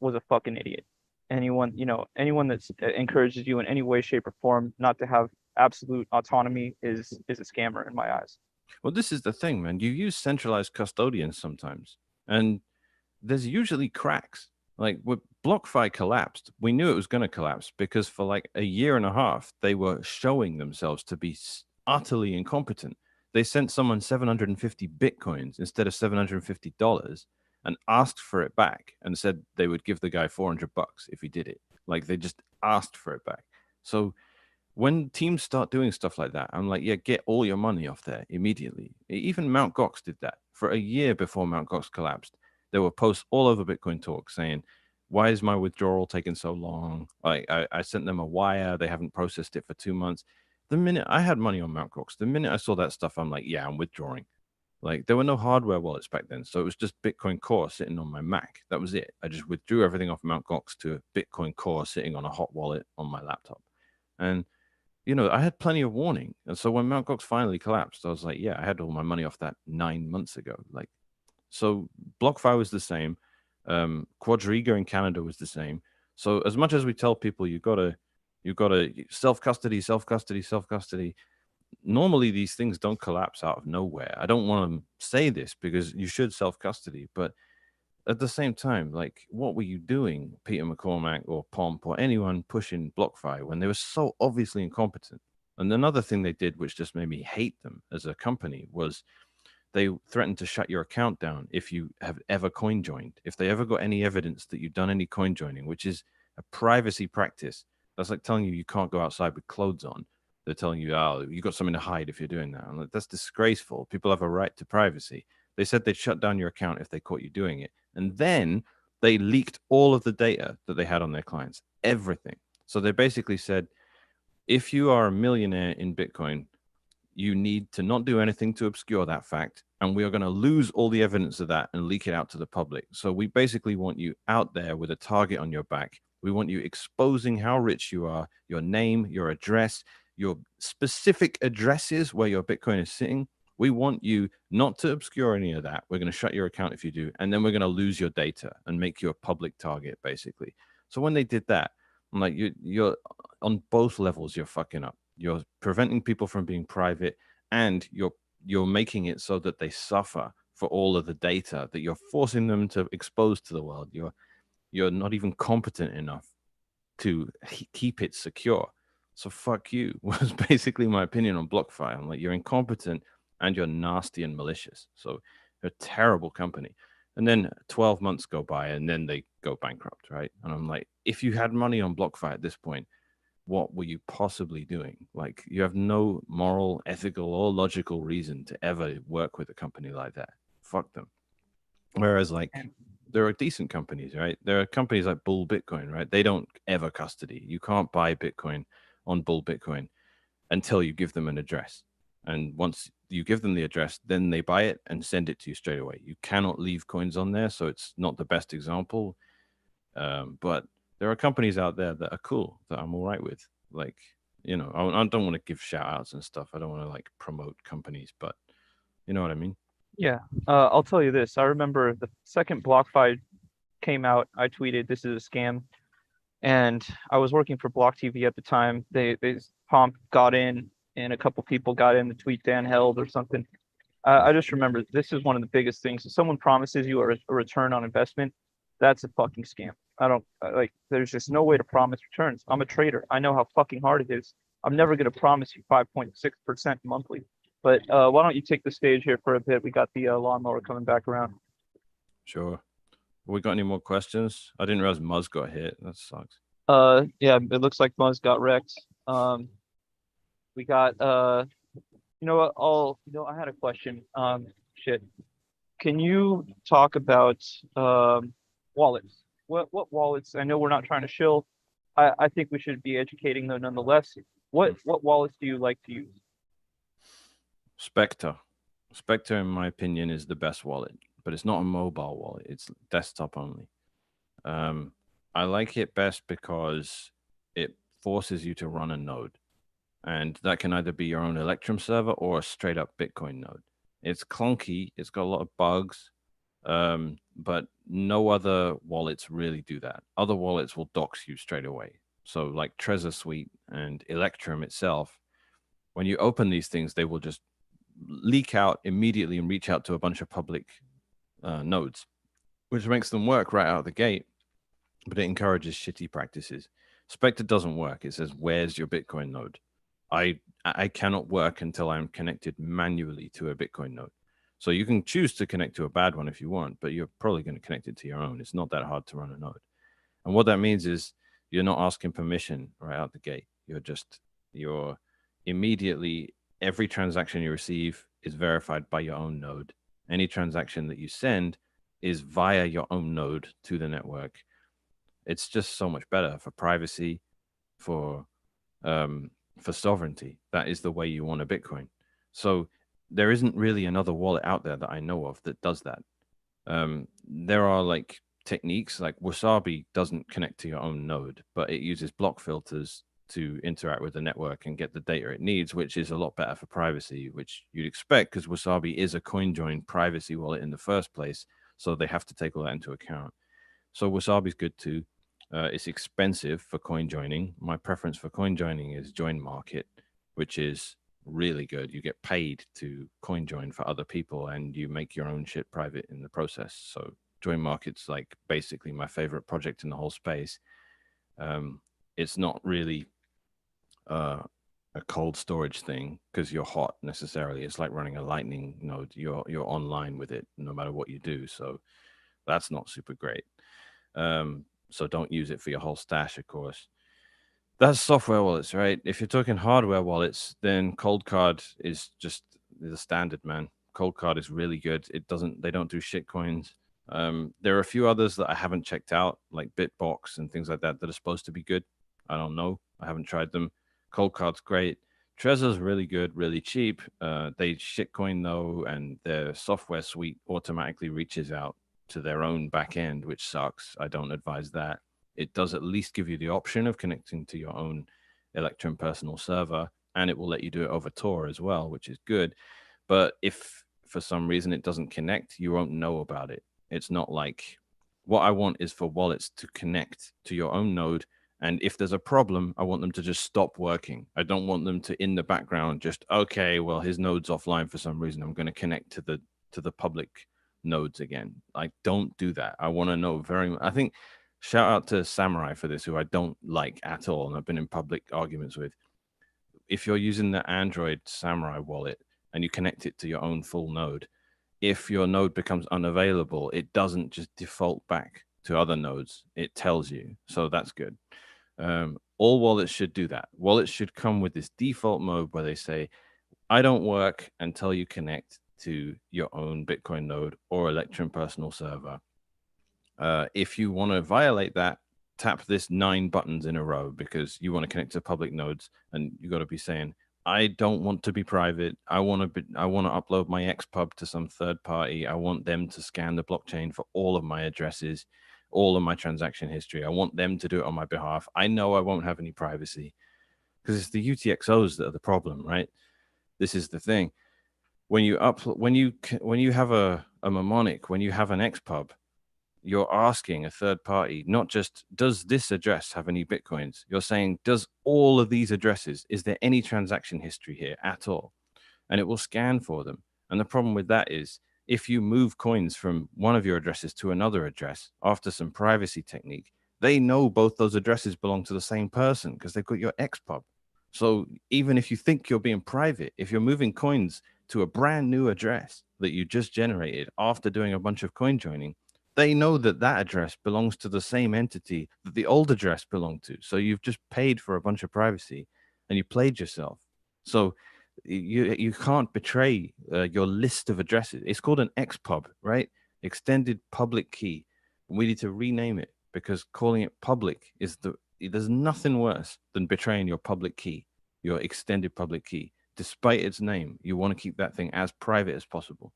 was a fucking idiot. Anyone that encourages you in any way, shape, or form not to have absolute autonomy is a scammer in my eyes. Well, this is the thing, man. You use centralized custodians sometimes, and there's usually cracks. Like when BlockFi collapsed, we knew it was going to collapse because for like a year and a half, they were showing themselves to be utterly incompetent. They sent someone 750 Bitcoins instead of $750 and asked for it back and said they would give the guy $400 if he did it. Like they just asked for it back. So when teams start doing stuff like that, I'm like, yeah, get all your money off there immediately. Even Mt. Gox did that for a year before Mt. Gox collapsed. There were posts all over Bitcoin Talk saying, why is my withdrawal taking so long? I sent them a wire. They haven't processed it for 2 months. The minute I had money on Mt. Gox, the minute I saw that stuff, I'm like, yeah, I'm withdrawing. Like there were no hardware wallets back then, so it was just Bitcoin Core sitting on my Mac. That was it. I just withdrew everything off Mt. Gox to a Bitcoin Core sitting on a hot wallet on my laptop, and I had plenty of warning. And so when Mt. Gox finally collapsed, I was like, yeah, I had all my money off that 9 months ago. Like, so BlockFi was the same. Quadriga in Canada was the same. So as much as we tell people you gotta self custody, self custody, self custody, normally these things don't collapse out of nowhere. I don't want to say this because you should self custody, but at the same time, like, what were you doing, Peter McCormack or Pomp or anyone pushing BlockFi when they were so obviously incompetent? And another thing they did, which just made me hate them as a company, was they threatened to shut your account down if you have ever coin joined. If they ever got any evidence that you've done any coin joining, which is a privacy practice, that's like telling you can't go outside with clothes on. They're telling you, oh, you got something to hide if you're doing that. I'm like, that's disgraceful. People have a right to privacy. They said they'd shut down your account if they caught you doing it. And then they leaked all of the data that they had on their clients, everything. So they basically said, if you are a millionaire in Bitcoin, you need to not do anything to obscure that fact. And we are going to lose all the evidence of that and leak it out to the public. So we basically want you out there with a target on your back. We want you exposing how rich you are, your name, your address, your specific addresses where your Bitcoin is sitting. We want you not to obscure any of that. We're going to shut your account if you do. And then we're going to lose your data and make you a public target, basically. So when they did that, I'm like, you're on both levels, you're fucking up. You're preventing people from being private, and you're making it so that they suffer for all of the data that you're forcing them to expose to the world. You're not even competent enough to keep it secure. So fuck you was basically my opinion on BlockFi. I'm like, you're incompetent and you're nasty and malicious. So you're a terrible company. And then 12 months go by and then they go bankrupt, right? And I'm like, if you had money on BlockFi at this point, what were you possibly doing? Like, you have no moral, ethical, or logical reason to ever work with a company like that. Fuck them. Whereas, like, And there are decent companies, right? There are companies like Bull Bitcoin, right? They don't ever custody. You can't buy Bitcoin on Bull Bitcoin until you give them an address. And once you give them the address, then they buy it and send it to you straight away. You cannot leave coins on there. So it's not the best example. But there are companies out there that are cool that I'm all right with. Like, I don't want to give shout outs and stuff. I don't want to like promote companies, but you know what I mean? yeah, I'll tell you this. I remember the second BlockFi came out, I tweeted, "This is a scam." And I was working for Block TV at the time. They Pomp got in, and a couple people got in. The tweet Dan held or something. I just remember this is one of the biggest things. If someone promises you a return on investment, that's a fucking scam. I don't like. There's just no way to promise returns. I'm a trader. I know how fucking hard it is. I'm never going to promise you 5.6% monthly. But why don't you take the stage here for a bit? We got the lawnmower coming back around. Sure. We got any more questions? I didn't realize Muzz got hit. That sucks. Yeah, it looks like Muzz got wrecked. We got you know what? I had a question. Shit. Can you talk about wallets? What wallets? I know we're not trying to shill. I think we should be educating them nonetheless. What wallets do you like to use? Spectre. Spectre, in my opinion, is the best wallet, but it's not a mobile wallet. It's desktop only. Um, I like it best because it forces you to run a node, and that can either be your own Electrum server or a straight up Bitcoin node. It's clunky. It's got a lot of bugs, but no other wallets really do that. Other wallets will dox you straight away. So, like Trezor Suite and Electrum itself, when you open these things, they will just leak out immediately and reach out to a bunch of public nodes, which makes them work right out of the gate, but it encourages shitty practices. Spectre doesn't work. It says, "Where's your Bitcoin node?" I cannot work until I'm connected manually to a Bitcoin node. So you can choose to connect to a bad one if you want, but you're probably going to connect it to your own. It's not that hard to run a node. And what that means is you're not asking permission right out the gate. You're immediately, every transaction you receive is verified by your own node. Any transaction that you send is via your own node to the network. It's just so much better for privacy, for um, for sovereignty. That is the way you want a Bitcoin. So there isn't really another wallet out there that I know of that does that. There are like techniques like Wasabi doesn't connect to your own node, but it uses block filters to interact with the network and get the data it needs, which is a lot better for privacy, which you'd expect because Wasabi is a CoinJoin privacy wallet in the first place. So they have to take all that into account. So Wasabi's good too. It's expensive for coin joining. My preference for coin joining is Join Market, which is really good. You get paid to coin join for other people and you make your own shit private in the process. So Join Market's like basically my favorite project in the whole space. It's not really uh, a cold storage thing because you're hot necessarily. It's like running a lightning node. You're online with it no matter what you do. So that's not super great. So don't use it for your whole stash, of course. That's software wallets, right? If you're talking hardware wallets, then Cold Card is just the standard, man. Cold Card is really good. They don't do shit coins. There are a few others that I haven't checked out, like Bitbox and things like that, that are supposed to be good. I don't know. I haven't tried them. Cold Card's great. Trezor's really good, really cheap. They shitcoin though, and their software suite automatically reaches out to their own back end, which sucks. I don't advise that. It does at least give you the option of connecting to your own Electrum personal server, and it will let you do it over Tor as well, which is good. But if for some reason it doesn't connect, you won't know about it. It's not like what I want is for wallets to connect to your own node. And if there's a problem, I want them to just stop working. I don't want them to, in the background, just okay, well, his node's offline for some reason. I'm going to connect to the public nodes again. Like, don't do that. I want to know very. I think shout out to Samurai for this, who I don't like at all, and I've been in public arguments with. If you're using the Android Samurai wallet and you connect it to your own full node, if your node becomes unavailable, it doesn't just default back to other nodes. It tells you. So that's good. All wallets should do that. Wallets should come with this default mode where they say, I don't work until you connect to your own Bitcoin node or Electrum personal server. If you want to violate that, tap this 9 buttons in a row because you want to connect to public nodes, and you got to be saying, I don't want to be private. I want to upload my XPub to some third party. I want them to scan the blockchain for all of my addresses, all of my transaction history. I want them to do it on my behalf. I know I won't have any privacy because it's the UTXOs that are the problem, right? This is the thing. When you have a mnemonic, when you have an XPub, you're asking a third party, not just, does this address have any Bitcoins? You're saying, does all of these addresses, is there any transaction history here at all? And it will scan for them. And the problem with that is if you move coins from one of your addresses to another address after some privacy technique, they know both those addresses belong to the same person because they've got your XPub. So even if you think you're being private, if you're moving coins to a brand new address that you just generated after doing a bunch of coin joining, they know that that address belongs to the same entity that the old address belonged to. So you've just paid for a bunch of privacy and you played yourself. So you can't betray your list of addresses. It's called an XPub, right? Extended public key. We need to rename it because calling it public is there's nothing worse than betraying your public key, your extended public key. Despite its name, you want to keep that thing as private as possible.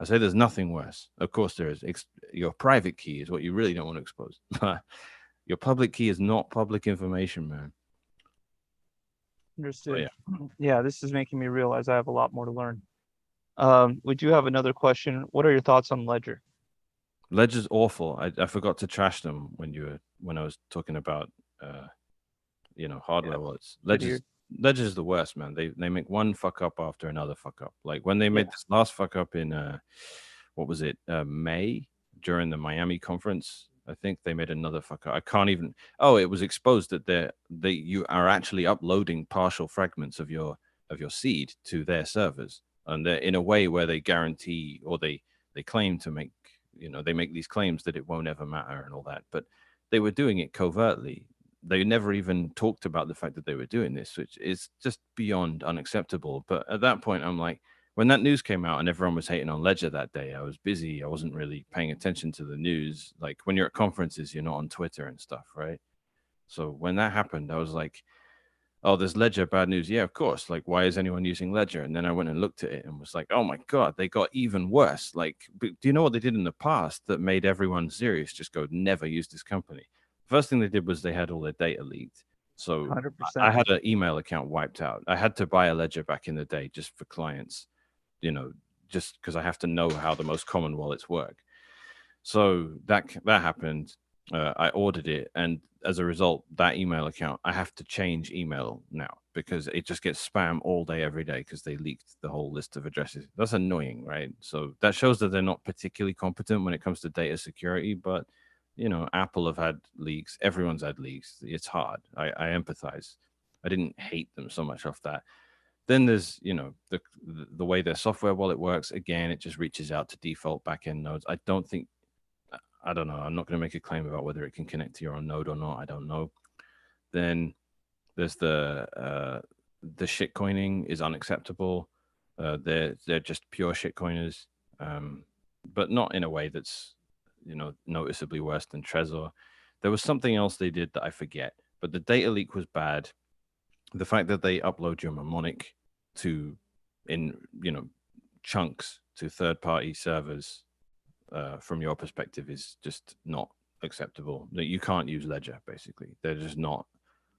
I say there's nothing worse. Of course, there is. Your private key is what you really don't want to expose. Your public key is not public information, man. Understood. Yeah. Yeah, this is making me realize I have a lot more to learn. We do have another question. What are your thoughts on Ledger? Ledger's awful. I forgot to trash them when I was talking about hardware Yeah, wallets. good ear. Ledger's the worst, man. They make one fuck up after another fuck up. Like when they made Yeah. this last fuck up in what was it, May during the Miami conference. I think they made another fuck up. I can't even. Oh, it was exposed that you are actually uploading partial fragments of your seed to their servers, and they're in a way where they guarantee or they claim to make they make these claims that it won't ever matter and all that, but they were doing it covertly. They never even talked about the fact that they were doing this, which is just beyond unacceptable. But at that point, I'm like, when that news came out and everyone was hating on Ledger that day, I was busy. I wasn't really paying attention to the news. Like when you're at conferences, you're not on Twitter and stuff, right? So when that happened, I was like, oh, there's Ledger, bad news. Yeah, of course. Like, why is anyone using Ledger? And then I went and looked at it and was like, oh my God, they got even worse. Like, do you know what they did in the past that made everyone serious just go, never use this company? First thing they did was they had all their data leaked. So I 100%. had an email account wiped out. I had to buy a Ledger back in the day just for clients, you know, just because I have to know how the most common wallets work. So that happened. I ordered it, and as a result, that email account I have to change email now because it just gets spam all day, every day because they leaked the whole list of addresses. That's annoying, right? So that shows that they're not particularly competent when it comes to data security. But Apple have had leaks. Everyone's had leaks. It's hard. I empathize. I didn't hate them so much off that. Then there's, the way their software wallet works. Again, it just reaches out to default backend nodes. I don't know. I'm not going to make a claim about whether it can connect to your own node or not. I don't know. Then there's the shitcoining is unacceptable. They're just pure shitcoiners, but not in a way that's noticeably worse than Trezor. There was something else they did that I forget, but the data leak was bad. The fact that they upload your mnemonic to in chunks to third party servers from your perspective is just not acceptable. You can't use Ledger. Basically, they're just not.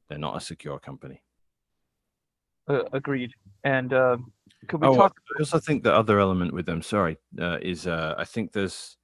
They're not a secure company. Agreed. And could we Oh, talk? I also think the other element with them, sorry, is I think there's.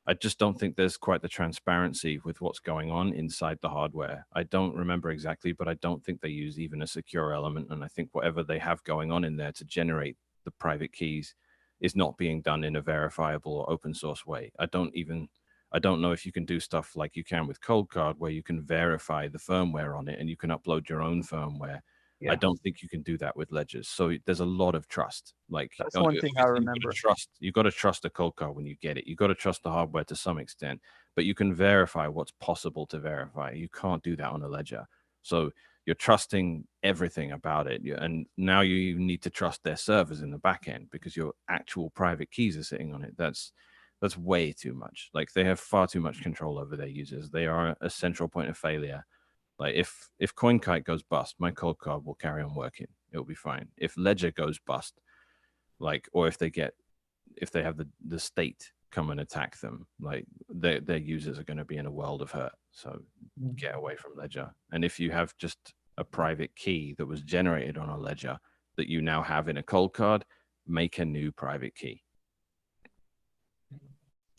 I just don't think there's quite the transparency with what's going on inside the hardware. I don't remember exactly, but I don't think they use even a secure element. And I think whatever they have going on in there to generate the private keys is not being done in a verifiable or open source way. I don't know if you can do stuff like you can with Coldcard, where you can verify the firmware on it and you can upload your own firmware. I Yeah, don't think you can do that with ledgers. So there's a lot of trust. Like, that's one thing I obviously remember. you got to trust a cold card when you get it. You got to trust the hardware to some extent, but you can verify what's possible to verify. You can't do that on a ledger. So you're trusting everything about it. And now you even need to trust their servers in the back end because your actual private keys are sitting on it. That's way too much. Like, they have far too much control over their users. They are a central point of failure. Like, if CoinKite goes bust, my cold card will carry on working. It'll be fine. If Ledger goes bust, like, or if they have the state come and attack them, like, their users are going to be in a world of hurt. So get away from Ledger. And if you have just a private key that was generated on a Ledger that you now have in a cold card, make a new private key.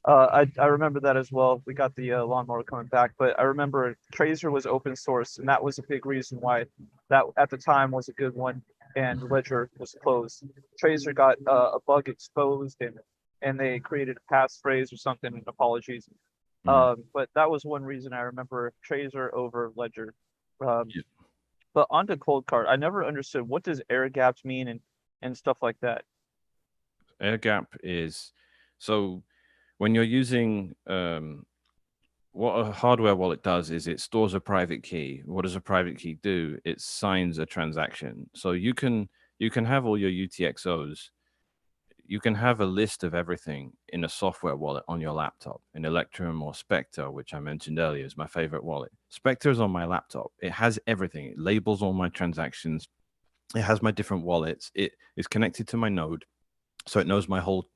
I remember that as well. We got the lawnmower coming back, but I remember Trezor was open source, and that was a big reason why that at the time was a good one, and Ledger was closed. Trezor got a bug exposed, and they created a passphrase or something. And apologies, but that was one reason I remember Trezor over Ledger. Um, Yeah. but onto Cold Card, I never understood what does air gaps mean and stuff like that. Air gap is so when you're using what a hardware wallet does is it stores a private key. What does a private key do? It signs a transaction. So you can have all your UTXOs. You can have a list of everything in a software wallet on your laptop in Electrum or Spectre, which I mentioned earlier is my favorite wallet. Spectre is on my laptop. It has everything. It labels all my transactions. It has my different wallets. It is connected to my node, so it knows my whole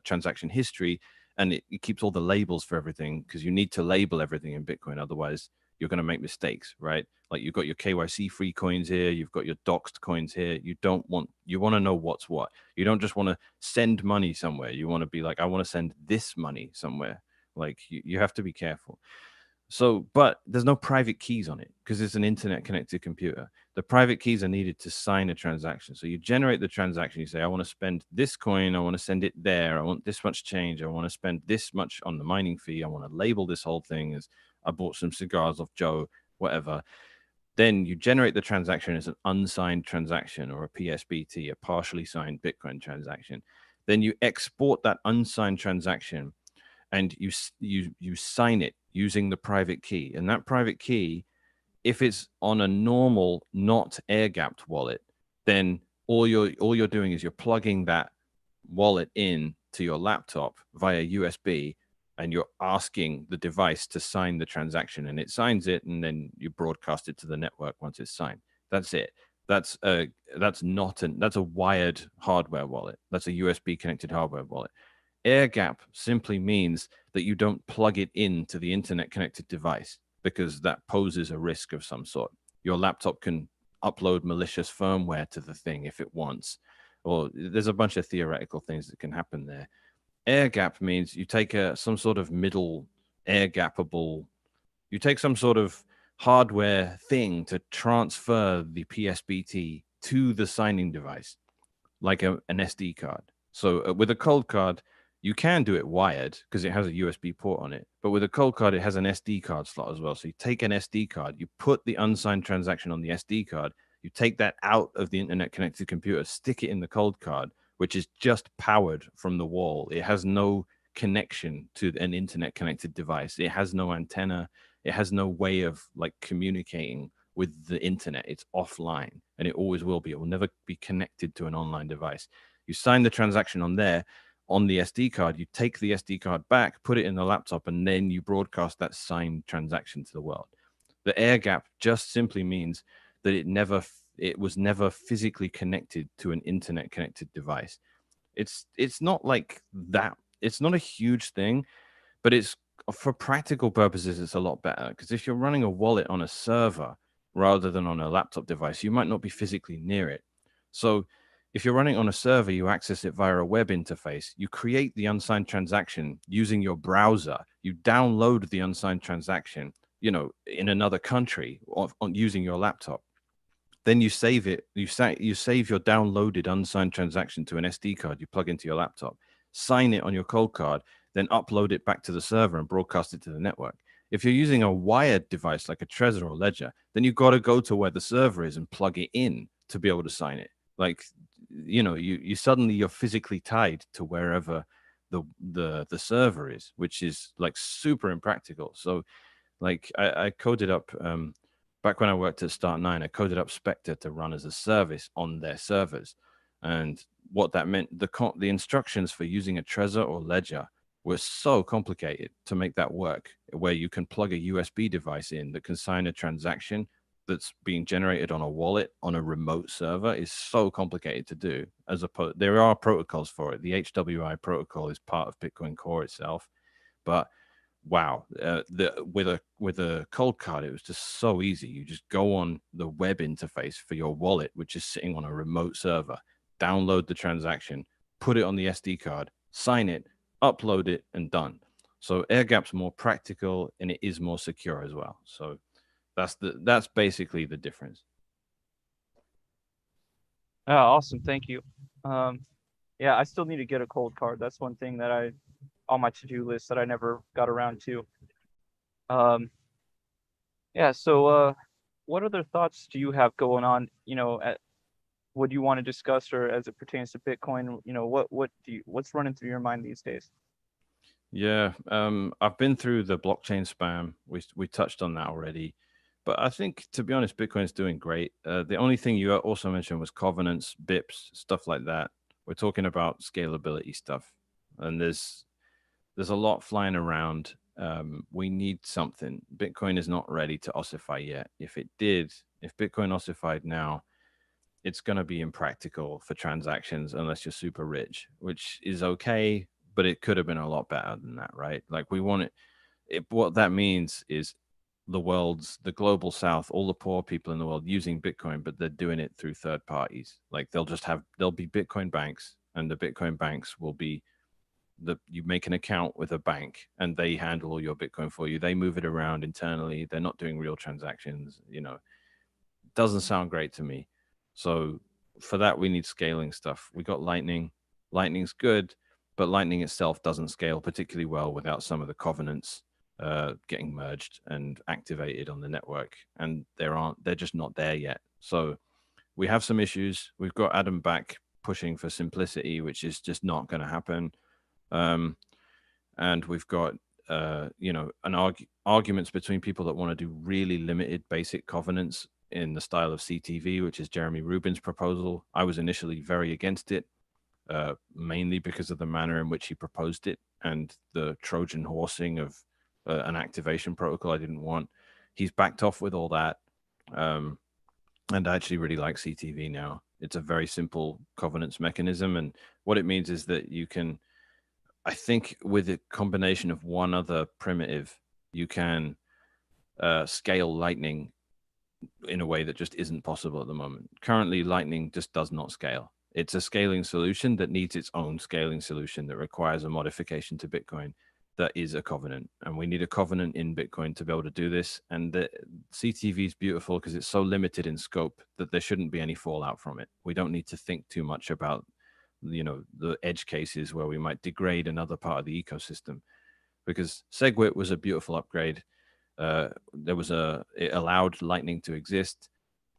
transaction history, and it keeps all the labels for everything because you need to label everything in Bitcoin. Otherwise, you're going to make mistakes, right? Like, you've got your KYC free coins here, you've got your doxed coins here. You want to know what's what. You don't just want to send money somewhere. You want to be like, I want to send this money somewhere. Like, you have to be careful. So, but there's no private keys on it because it's an internet connected computer. The private keys are needed to sign a transaction. So you generate the transaction. You say, I want to spend this coin. I want to send it there. I want this much change. I want to spend this much on the mining fee. I want to label this whole thing as I bought some cigars off Joe, whatever. Then you generate the transaction as an unsigned transaction or a PSBT, a partially signed Bitcoin transaction. Then you export that unsigned transaction and you sign it using the private key. And that private key, if it's on a normal, not air gapped wallet, then all you're doing is you're plugging that wallet in to your laptop via USB, and you're asking the device to sign the transaction, and it signs it, and then you broadcast it to the network once it's signed. That's it. That's that's a wired hardware wallet. That's a USB connected hardware wallet. Air gap simply means that you don't plug it into the internet connected device, because that poses a risk of some sort. Your laptop can upload malicious firmware to the thing if it wants, or there's a bunch of theoretical things that can happen there. Air gap means you take some sort of middle air gappable, you take some sort of hardware thing to transfer the PSBT to the signing device, like an SD card. So with a cold card, you can do it wired because it has a USB port on it. But with a cold card, it has an SD card slot as well. So you take an SD card, you put the unsigned transaction on the SD card, you take that out of the internet connected computer, stick it in the cold card, which is just powered from the wall. It has no connection to an internet connected device. It has no antenna. It has no way of like communicating with the internet. It's offline, and it always will be. It will never be connected to an online device. You sign the transaction on there on the SD card. You take the SD card back, put it in the laptop, and then you broadcast that signed transaction to the world. The air gap just simply means that it was never physically connected to an internet connected device. It's not like that. It's not a huge thing, but it's, for practical purposes, it's a lot better, because if you're running a wallet on a server rather than on a laptop device, you might not be physically near it. So if you're running on a server, you access it via a web interface. You create the unsigned transaction using your browser. You download the unsigned transaction, in another country, on using your laptop. Then you save it. You save your downloaded unsigned transaction to an SD card you plug into your laptop, sign it on your cold card, then upload it back to the server and broadcast it to the network. If you're using a wired device like a Trezor or Ledger, then you've got to go to where the server is and plug it in to be able to sign it. Like, you suddenly you're physically tied to wherever the server is, which is like super impractical. So like I coded up back when I worked at Start9, I coded up Spectre to run as a service on their servers. And what that meant, the instructions for using a Trezor or Ledger were so complicated to make that work, where you can plug a USB device in that can sign a transaction that's being generated on a wallet on a remote server, is so complicated to do. As opposed, there are protocols for it. The HWI protocol is part of Bitcoin Core itself, but wow, with a cold card, it was just so easy. You just go on the web interface for your wallet, which is sitting on a remote server, download the transaction, put it on the SD card, sign it, upload it, and done. So air gap's more practical, and it is more secure as well. So that's basically the difference. Awesome. Thank you. Yeah, I still need to get a cold card. That's one thing that on my to-do list that I never got around to. Yeah, so what other thoughts do you have going on, what do you want to discuss, or as it pertains to Bitcoin, what's running through your mind these days? Yeah, I've been through the blockchain spam. We touched on that already, but I think, to be honest, Bitcoin's doing great. The only thing you also mentioned was covenants, BIPs, stuff like that. We're talking about scalability stuff, and there's a lot flying around. We need something. Bitcoin is not ready to ossify yet. If it did, if Bitcoin ossified now, it's going to be impractical for transactions unless you're super rich, which is okay, but it could have been a lot better than that, right? Like, we want it, what that means is the global south, all the poor people in the world using Bitcoin, but they're doing it through third parties. Like, there'll be Bitcoin banks, and the Bitcoin banks will be you make an account with a bank and they handle all your Bitcoin for you. They move it around internally. They're not doing real transactions. Doesn't sound great to me. So for that, we need scaling stuff. We got Lightning. Lightning's good, but Lightning itself doesn't scale particularly well without some of the covenants getting merged and activated on the network. And they're just not there yet. So we have some issues. We've got Adam Back pushing for simplicity, which is just not going to happen. And we've got arguments between people that want to do really limited basic covenants in the style of CTV, which is Jeremy Rubin's proposal. I was initially very against it, mainly because of the manner in which he proposed it and the Trojan horsing of an activation protocol I didn't want. He's backed off with all that. And I actually really like CTV now. It's a very simple governance mechanism. And what it means is that you can, I think, with a combination of one other primitive, you can scale Lightning in a way that just isn't possible at the moment. Currently, Lightning just does not scale. It's a scaling solution that needs its own scaling solution that requires a modification to Bitcoin that is a covenant. And we need a covenant in Bitcoin to be able to do this. And the CTV is beautiful because it's so limited in scope that there shouldn't be any fallout from it. We don't need to think too much about, the edge cases where we might degrade another part of the ecosystem, because SegWit was a beautiful upgrade. It allowed Lightning to exist.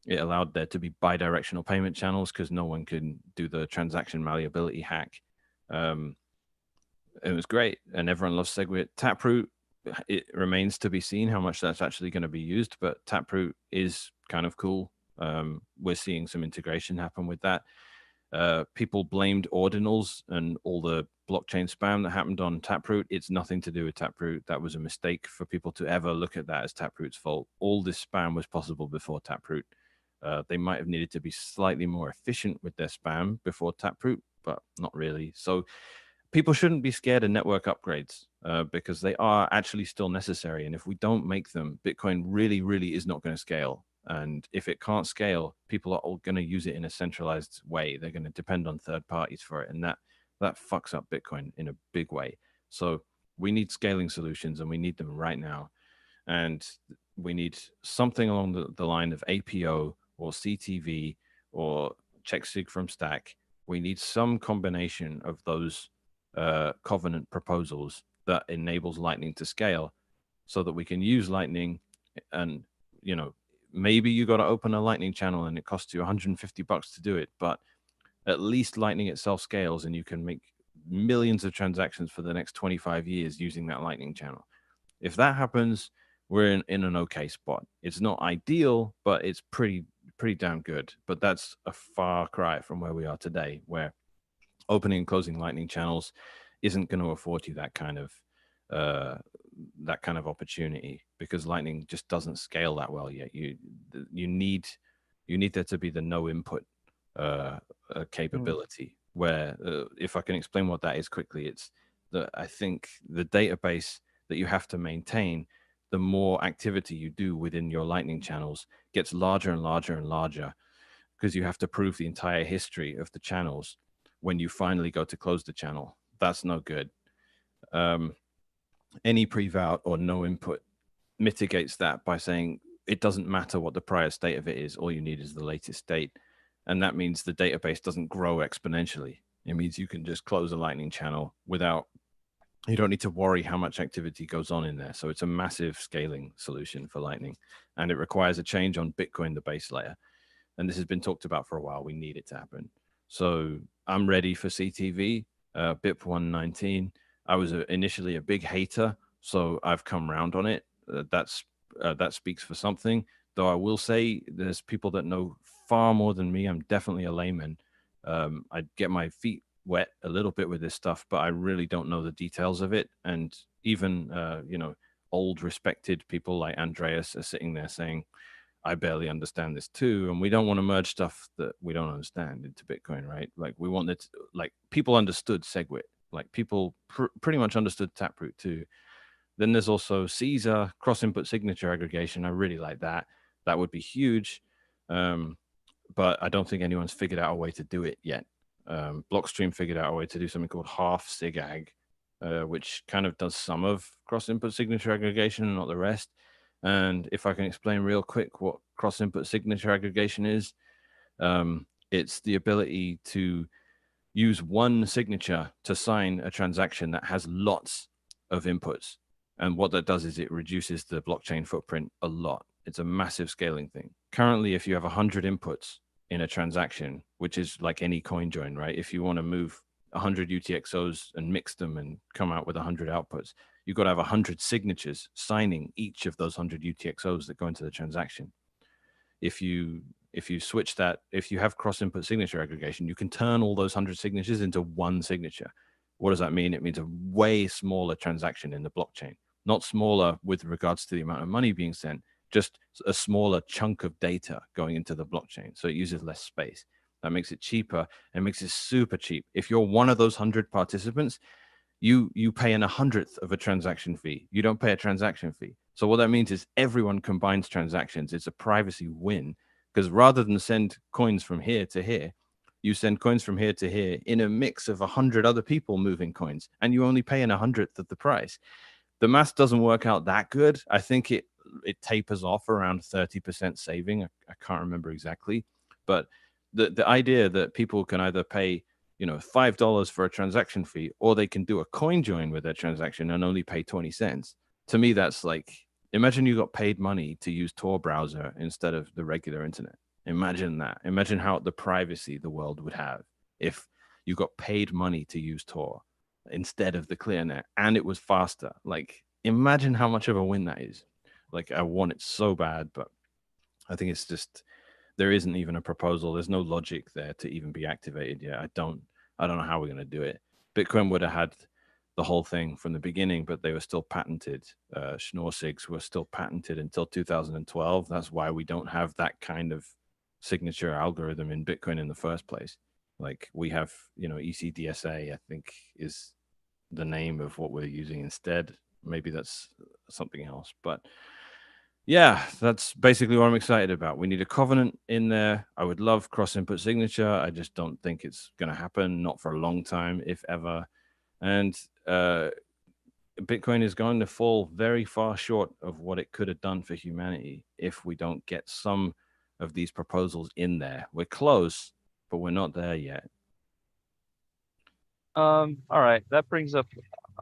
It allowed there to be bi-directional payment channels because no one can do the transaction malleability hack. It was great, and everyone loves SegWit. Taproot, it remains to be seen how much that's actually going to be used, but Taproot is kind of cool. We're seeing some integration happen with that. People blamed ordinals and all the blockchain spam that happened on Taproot. It's nothing to do with Taproot. That was a mistake for people to ever look at that as Taproot's fault. All this spam was possible before Taproot. They might have needed to be slightly more efficient with their spam before Taproot, but not really. So people shouldn't be scared of network upgrades because they are actually still necessary. And if we don't make them, Bitcoin really, really is not going to scale. And if it can't scale, people are all going to use it in a centralized way. They're going to depend on third parties for it. And that fucks up Bitcoin in a big way. So we need scaling solutions, and we need them right now. And we need something along the line of APO or CTV or checksig from stack. We need some combination of those covenant proposals that enables Lightning to scale so that we can use Lightning. And, maybe you got to open a Lightning channel and it costs you $150 to do it, but at least Lightning itself scales and you can make millions of transactions for the next 25 years using that Lightning channel. If that happens, we're in an okay spot. It's not ideal, but it's pretty damn good. But that's a far cry from where we are today, where opening and closing Lightning channels isn't going to afford you that kind of opportunity, because Lightning just doesn't scale that well yet. You need there to be the no input capability. Where if I can explain what that is quickly, it's that I think the database that you have to maintain, the more activity you do within your Lightning channels, gets larger and larger and larger, because you have to prove the entire history of the channels when you finally go to close the channel. That's no good. Any pre-vout or no input mitigates that by saying it doesn't matter what the prior state of it is. All you need is the latest state. And that means the database doesn't grow exponentially. It means you can just close a Lightning channel you don't need to worry how much activity goes on in there. So it's a massive scaling solution for Lightning, and it requires a change on Bitcoin, the base layer. And this has been talked about for a while. We need it to happen. So I'm ready for CTV, BIP 119. I was initially a big hater, so I've come round on it. That speaks for something. Though I will say there's people that know far more than me. I'm definitely a layman. I get my feet wet a little bit with this stuff, but I really don't know the details of it. And even old respected people like Andreas are sitting there saying, I barely understand this too. And we don't want to merge stuff that we don't understand into Bitcoin, right? Like we want it, like people understood SegWit, like people pretty much understood Taproot too. Then there's also Caesar, cross-input signature aggregation. I really like that. That would be huge. But I don't think anyone's figured out a way to do it yet. Blockstream figured out a way to do something called half SIGAG, which kind of does some of cross-input signature aggregation and not the rest. And if I can explain real quick what cross-input signature aggregation is, it's the ability to use one signature to sign a transaction that has lots of inputs. And what that does is it reduces the blockchain footprint a lot. It's a massive scaling thing. Currently, if you have 100 inputs in a transaction, which is like any coin join, right? If you want to move 100 UTXOs and mix them and come out with 100 outputs, you've got to have 100 signatures signing each of those 100 UTXOs that go into the transaction. If you switch that, if you have cross-input signature aggregation, you can turn all those 100 signatures into one signature. What does that mean? It means a way smaller transaction in the blockchain. Not smaller with regards to the amount of money being sent, just a smaller chunk of data going into the blockchain. So it uses less space. That makes it cheaper and makes it super cheap. If you're one of those 100 participants, you pay an 100th of a transaction fee. You don't pay a transaction fee. So what that means is everyone combines transactions. It's a privacy win, because rather than send coins from here to here, you send coins from here to here in a mix of 100 other people moving coins, and you only pay an 100th of the price. The math doesn't work out that good. I think it tapers off around 30% saving. I can't remember exactly, but the idea that people can either pay $5 for a transaction fee, or they can do a coin join with their transaction and only pay 20 cents. To me, that's like, imagine you got paid money to use Tor browser instead of the regular internet. Imagine that. Imagine how the privacy the world would have if you got paid money to use Tor instead of the ClearNet, and it was faster. Like, imagine how much of a win that is. Like, I want it so bad, but I think it's just, there isn't even a proposal. There's no logic there to even be activated yet. I don't know how we're going to do it. Bitcoin would have had the whole thing from the beginning, but they were still patented. Schnorr SIGs were still patented until 2012. That's why we don't have that kind of signature algorithm in Bitcoin in the first place. Like, we have, ECDSA, I think, is the name of what we're using instead. Maybe that's something else, but yeah, that's basically what I'm excited about. We need a covenant in there. I would love cross input signature. I just don't think it's going to happen, not for a long time, if ever. And Bitcoin is going to fall very far short of what it could have done for humanity if we don't get some of these proposals in there. We're close, but we're not there yet. All right, that brings up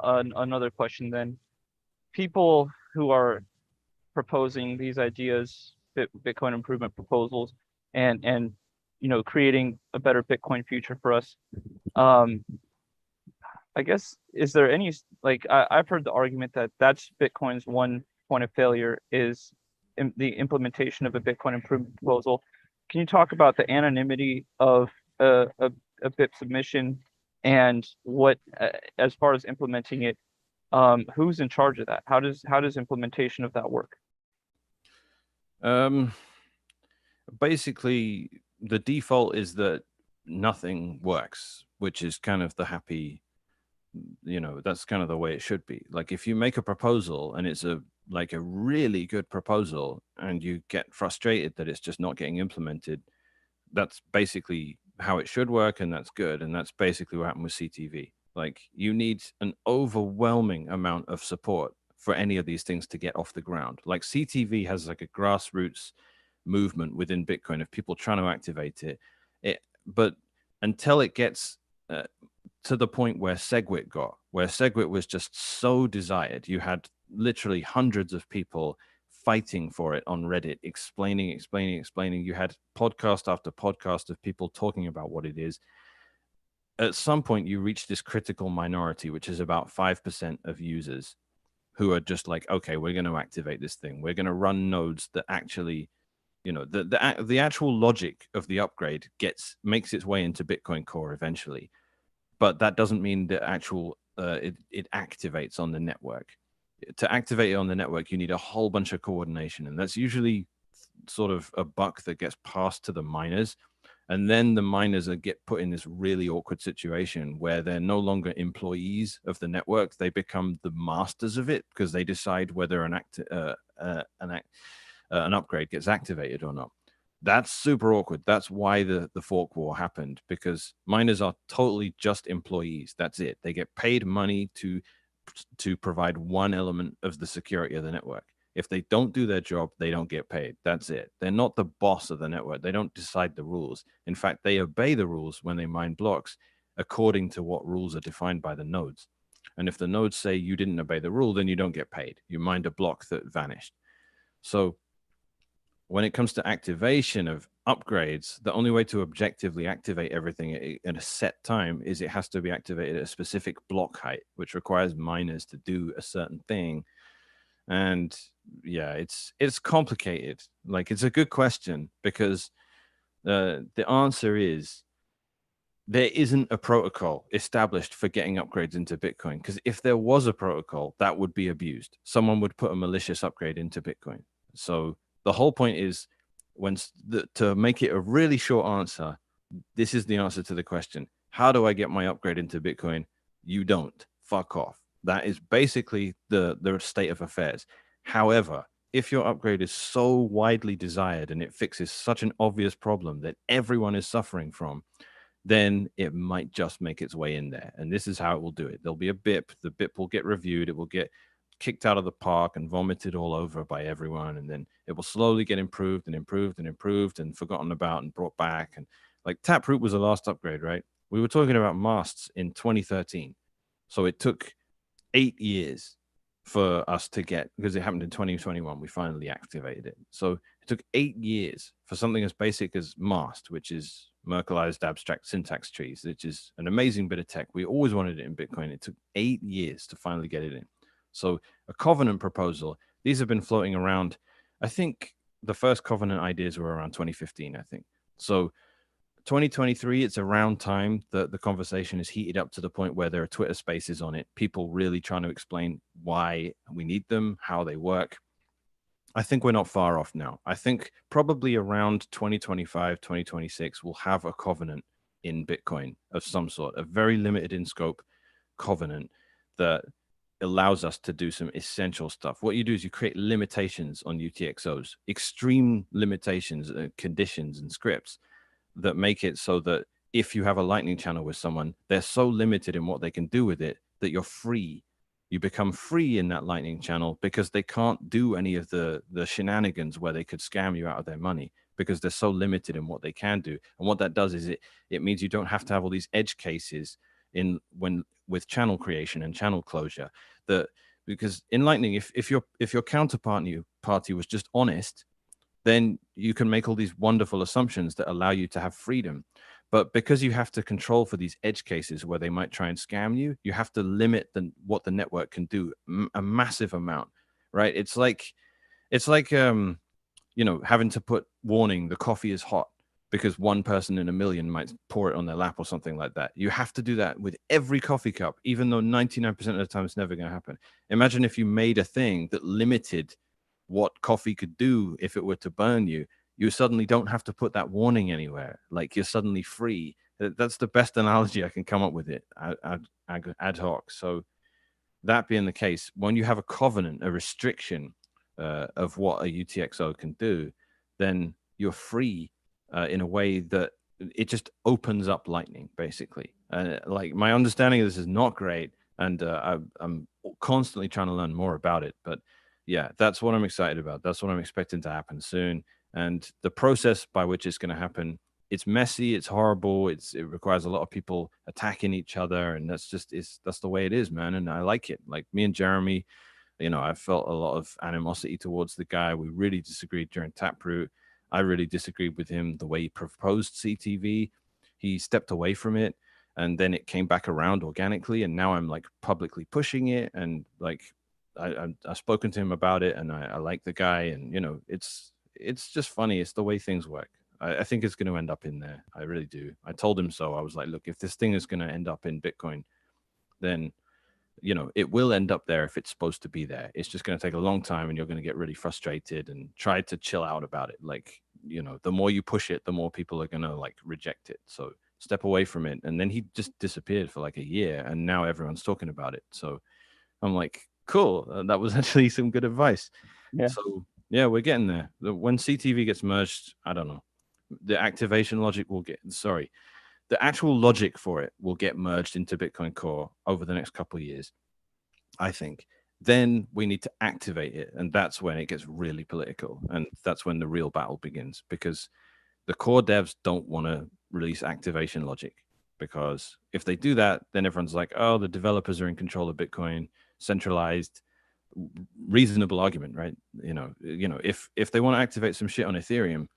another question then. People who are proposing these ideas, Bitcoin improvement proposals, and creating a better Bitcoin future for us. I guess, is there any, like, I've heard the argument that that's Bitcoin's one point of failure is the implementation of a Bitcoin improvement proposal. Can you talk about the anonymity of a BIP submission and what, as far as implementing it, who's in charge of that? How does implementation of that work? Basically, the default is that nothing works, which is kind of the happy, that's kind of the way it should be. Like, if you make a proposal and it's a really good proposal and you get frustrated that it's just not getting implemented, that's basically how it should work, and that's good. And that's basically what happened with CTV. Like, you need an overwhelming amount of support for any of these things to get off the ground. Like, CTV has like a grassroots movement within Bitcoin of people trying to activate it. But until it gets to the point where SegWit was just so desired, you had literally hundreds of people fighting for it on Reddit, explaining. You had podcast after podcast of people talking about what it is. At some point, you reach this critical minority, which is about 5% of users, who are just like, okay, we're going to activate this thing. We're going to run nodes that actually, the actual logic of the upgrade makes its way into Bitcoin Core eventually, but that doesn't mean the actual it activates on the network. To activate it on the network, you need a whole bunch of coordination, and that's usually sort of a buck that gets passed to the miners. And then the miners get put in this really awkward situation where they're no longer employees of the network. They become the masters of it because they decide whether an upgrade gets activated or not. That's super awkward. That's why the fork war happened, because miners are totally just employees. That's it. They get paid money to provide one element of the security of the network. If they don't do their job, they don't get paid. That's it. They're not the boss of the network. They don't decide the rules. In fact, they obey the rules when they mine blocks according to what rules are defined by the nodes. And if the nodes say you didn't obey the rule, then you don't get paid. You mined a block that vanished. So when it comes to activation of upgrades, the only way to objectively activate everything at a set time is it has to be activated at a specific block height, which requires miners to do a certain thing. And yeah, it's complicated. Like, it's a good question, because the answer is there isn't a protocol established for getting upgrades into Bitcoin. Because if there was a protocol, that would be abused. Someone would put a malicious upgrade into Bitcoin. So the whole point is to make it a really short answer, this is the answer to the question: how do I get my upgrade into Bitcoin? You don't. Fuck off. That is basically the state of affairs. However, if your upgrade is so widely desired and it fixes such an obvious problem that everyone is suffering from, then it might just make its way in there. And this is how it will do it. There'll be a BIP. The BIP will get reviewed. It will get kicked out of the park and vomited all over by everyone. And then it will slowly get improved and improved and improved and forgotten about and brought back. And like Taproot was the last upgrade, right? We were talking about masts in 2013. So it took 8 years for us to get, because it happened in 2021, we finally activated it. So it took 8 years for something as basic as mast, which is Merkleized abstract syntax trees, which is an amazing bit of tech. We always wanted it in Bitcoin. It took 8 years to finally get it in. So a covenant proposal, these have been floating around. I think the first covenant ideas were around 2015, I think. So 2023, it's around time that the conversation is heated up to the point where there are Twitter spaces on it, people really trying to explain why we need them, how they work. I think we're not far off now. I think probably around 2025, 2026, we'll have a covenant in Bitcoin of some sort, a very limited in scope covenant that allows us to do some essential stuff. What you do is you create limitations on UTXOs, extreme limitations, conditions, and scripts that make it so that if you have a lightning channel with someone, they're so limited in what they can do with it that you're free. You become free in that lightning channel because they can't do any of the shenanigans where they could scam you out of their money, because they're so limited in what they can do. And what that does is it means you don't have to have all these edge cases in when with channel creation and channel closure. That because in lightning, if your counterparty was just honest, then you can make all these wonderful assumptions that allow you to have freedom. But because you have to control for these edge cases where they might try and scam you, you have to limit what the network can do a massive amount, right? It's like having to put warning: the coffee is hot, because one person in a million might pour it on their lap or something like that. You have to do that with every coffee cup, even though 99% of the time it's never going to happen. Imagine if you made a thing that limited what coffee could do if it were to burn you. You suddenly don't have to put that warning anywhere. Like, you're suddenly free. That's the best analogy I can come up with it ad hoc. So that being the case, when you have a covenant, a restriction of what a UTXO can do, then you're free in a way that it just opens up Lightning, basically. Like, my understanding of this is not great, and I'm constantly trying to learn more about it. But yeah, that's what I'm excited about. That's what I'm expecting to happen soon. And the process by which it's going to happen, it's messy, it's horrible, it requires a lot of people attacking each other, and that's the way it is, man. And I like it. Like, me and Jeremy, I felt a lot of animosity towards the guy. We really disagreed during Taproot. I really disagreed with him the way he proposed CTV. He stepped away from it, and then it came back around organically, and now I'm like publicly pushing it, and like I've spoken to him about it, and I like the guy, and it's just funny. It's the way things work. I think it's going to end up in there. I really do. I told him so. I was like, look, if this thing is going to end up in Bitcoin, then it will end up there if it's supposed to be there. It's just going to take a long time, and you're going to get really frustrated and try to chill out about it. Like, the more you push it, the more people are going to like reject it. So step away from it. And then he just disappeared for like a year, and now everyone's talking about it. So I'm like, cool. That was actually some good advice. Yeah. So yeah, we're getting there. When CTV gets merged, I don't know. The activation logic will the actual logic for it will get merged into Bitcoin Core over the next couple of years, I think. Then we need to activate it, and that's when it gets really political, and that's when the real battle begins, because the core devs don't want to release activation logic, because if they do that, then everyone's like, oh, the developers are in control of Bitcoin, centralized. Reasonable argument, right? If they want to activate some shit on Ethereum,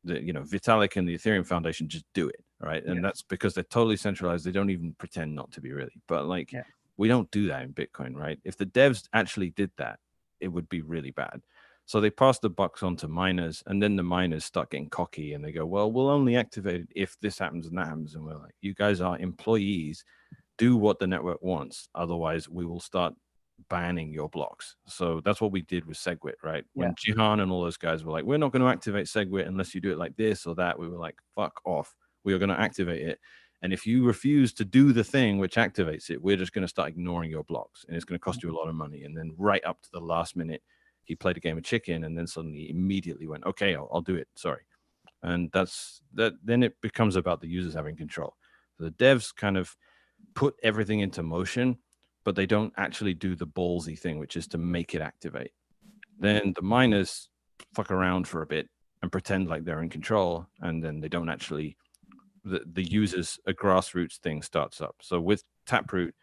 Vitalik and the Ethereum Foundation just do it, right? And that's because they're totally centralized. They don't even pretend not to be, really. But like, we don't do that in Bitcoin, right? If the devs actually did that, it would be really bad. So they pass the bucks on to miners, and then the miners start getting cocky, and they go, well, we'll only activate it if this happens and that happens. And we're like, you guys are employees. Do what the network wants. Otherwise, we will start banning your blocks. So that's what we did with SegWit, right? Yeah. When Jihan and all those guys were like, we're not going to activate SegWit unless you do it like this or that, we were like, fuck off. We are going to activate it. And if you refuse to do the thing which activates it, we're just going to start ignoring your blocks, and it's going to cost you a lot of money. And then right up to the last minute, he played a game of chicken, and then suddenly immediately went, okay, I'll do it. Sorry. And that's that. Then it becomes about the users having control. So the devs kind of put everything into motion, but they don't actually do the ballsy thing, which is to make it activate. Then the miners fuck around for a bit and pretend like they're in control, and then they don't actually. The users a grassroots thing starts up. So with Taproot,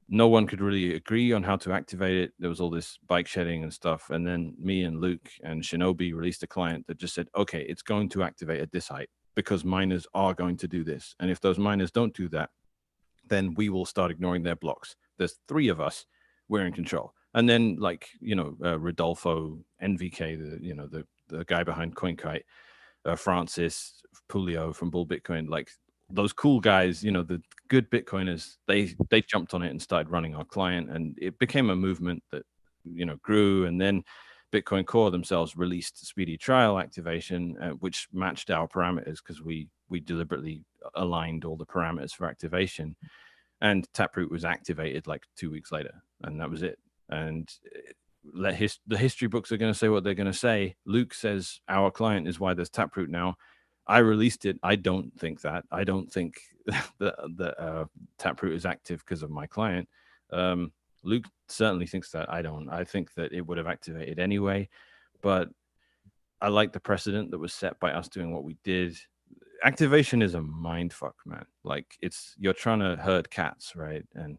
no one could really agree on how to activate it. There was all this bike shedding and stuff. And then me and Luke and Shinobi released a client that just said, okay, it's going to activate at this height because miners are going to do this. And if those miners don't do that, then we will start ignoring their blocks. There's 3 of us. We're in control. And then, like, Rodolfo, NVK, the guy behind CoinKite, Francis, Pulio from Bull Bitcoin, like those cool guys, the good Bitcoiners, they jumped on it and started running our client, and it became a movement that grew. And then Bitcoin Core themselves released speedy trial activation, which matched our parameters because we deliberately aligned all the parameters for activation. And Taproot was activated like 2 weeks later, and that was it. And the history books are going to say what they're going to say. Luke says our client is why there's Taproot now. I released it. I don't think that. I don't think that Taproot is active because of my client. Luke certainly thinks that. I don't. I think that it would have activated anyway. But I like the precedent that was set by us doing what we did. Activation is a mind fuck, man. Like you're trying to herd cats, right? And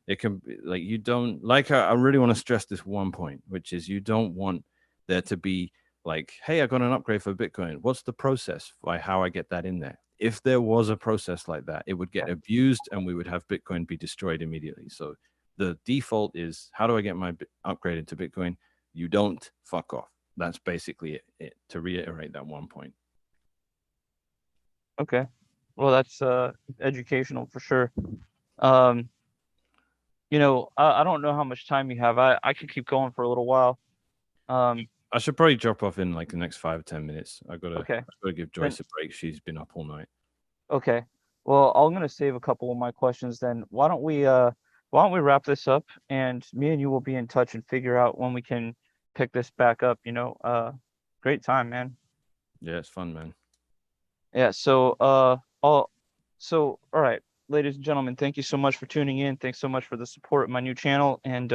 it can be like you don't like. I really want to stress this one point, which is you don't want there to be like, hey, I got an upgrade for Bitcoin. What's the process by how I get that in there? If there was a process like that, it would get abused and we would have Bitcoin be destroyed immediately. So the default is, how do I get my upgrade into Bitcoin? You don't fuck off. That's basically it. To reiterate that one point. Okay. Well, that's educational for sure. I don't know how much time you have. I could keep going for a little while. I should probably drop off in like the next 5 or 10 minutes. I gotta give Joyce Then, a break. She's been up all night. okay. Well, I'm gonna save a couple of my questions then. Why don't we wrap this up, and me and you will be in touch and figure out when we can pick this back up, great time, man. Yeah, it's fun, man. Yeah, all right, ladies and gentlemen, thank you so much for tuning in. Thanks so much for the support of my new channel, and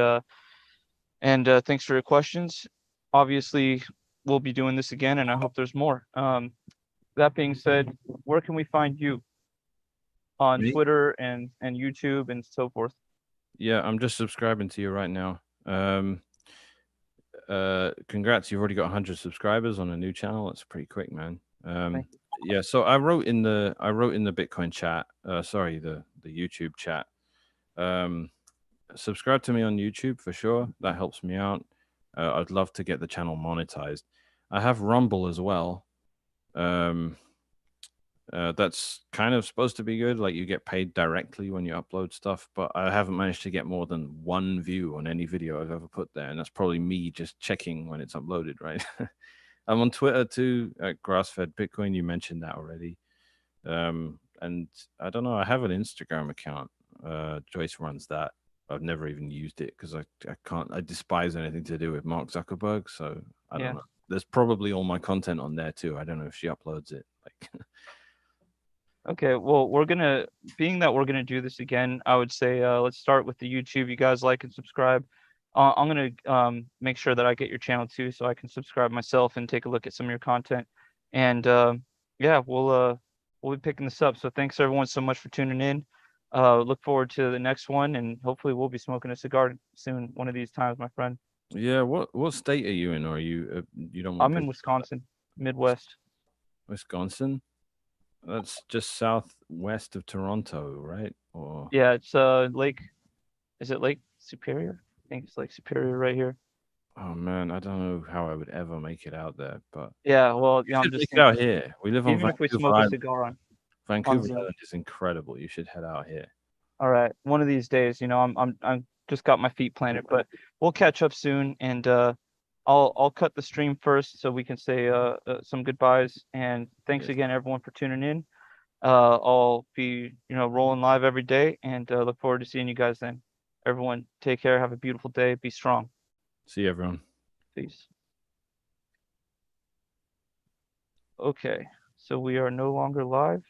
thanks for your questions. Obviously, we'll be doing this again, and I hope there's more. That being said, where can we find you on Me? Twitter and YouTube and so forth? Yeah, I'm just subscribing to you right now. Congrats, you've already got 100 subscribers on a new channel. That's pretty quick, man. Thank you. Yeah, so I wrote in the Bitcoin chat, sorry, the YouTube chat. Subscribe to me on YouTube for sure. That helps me out. I'd love to get the channel monetized. I have Rumble as well. That's kind of supposed to be good. Like you get paid directly when you upload stuff, but I haven't managed to get more than 1 view on any video I've ever put there. And that's probably me just checking when it's uploaded, right? I'm on Twitter too, at Grassfed Bitcoin. You mentioned that already. And I don't know, I have an Instagram account. Joyce runs that. I've never even used it because I despise anything to do with Mark Zuckerberg. So I don't know. There's probably all my content on there too. I don't know if she uploads it. Like Okay, well, being that we're gonna do this again, I would say let's start with the YouTube. You guys like and subscribe. I'm gonna make sure that I get your channel too, so I can subscribe myself and take a look at some of your content. And yeah, we'll be picking this up. So thanks everyone so much for tuning in. Look forward to the next one, and hopefully we'll be smoking a cigar soon, one of these times, my friend. yeah, what state are you in? Or are you you don't want I'm in Wisconsin, Midwest. Wisconsin? That's just southwest of Toronto, right? Or Yeah, it's Lake. Is it Lake Superior? I think it's Lake Superior right here. oh man, I don't know how I would ever make it out there, but Yeah, well, you I'm should just make it out thinking, here. We live on even if we Vancouver smoke a Island. cigar on Vancouver Zoom. Island is incredible. You should head out here. All right, one of these days, just got my feet planted, but we'll catch up soon, and I'll cut the stream first so we can say some goodbyes, and thanks Yes. again everyone for tuning in. I'll be rolling live every day, and look forward to seeing you guys then. Everyone, take care, have a beautiful day, be strong. See you, everyone. Peace. Okay, so we are no longer live.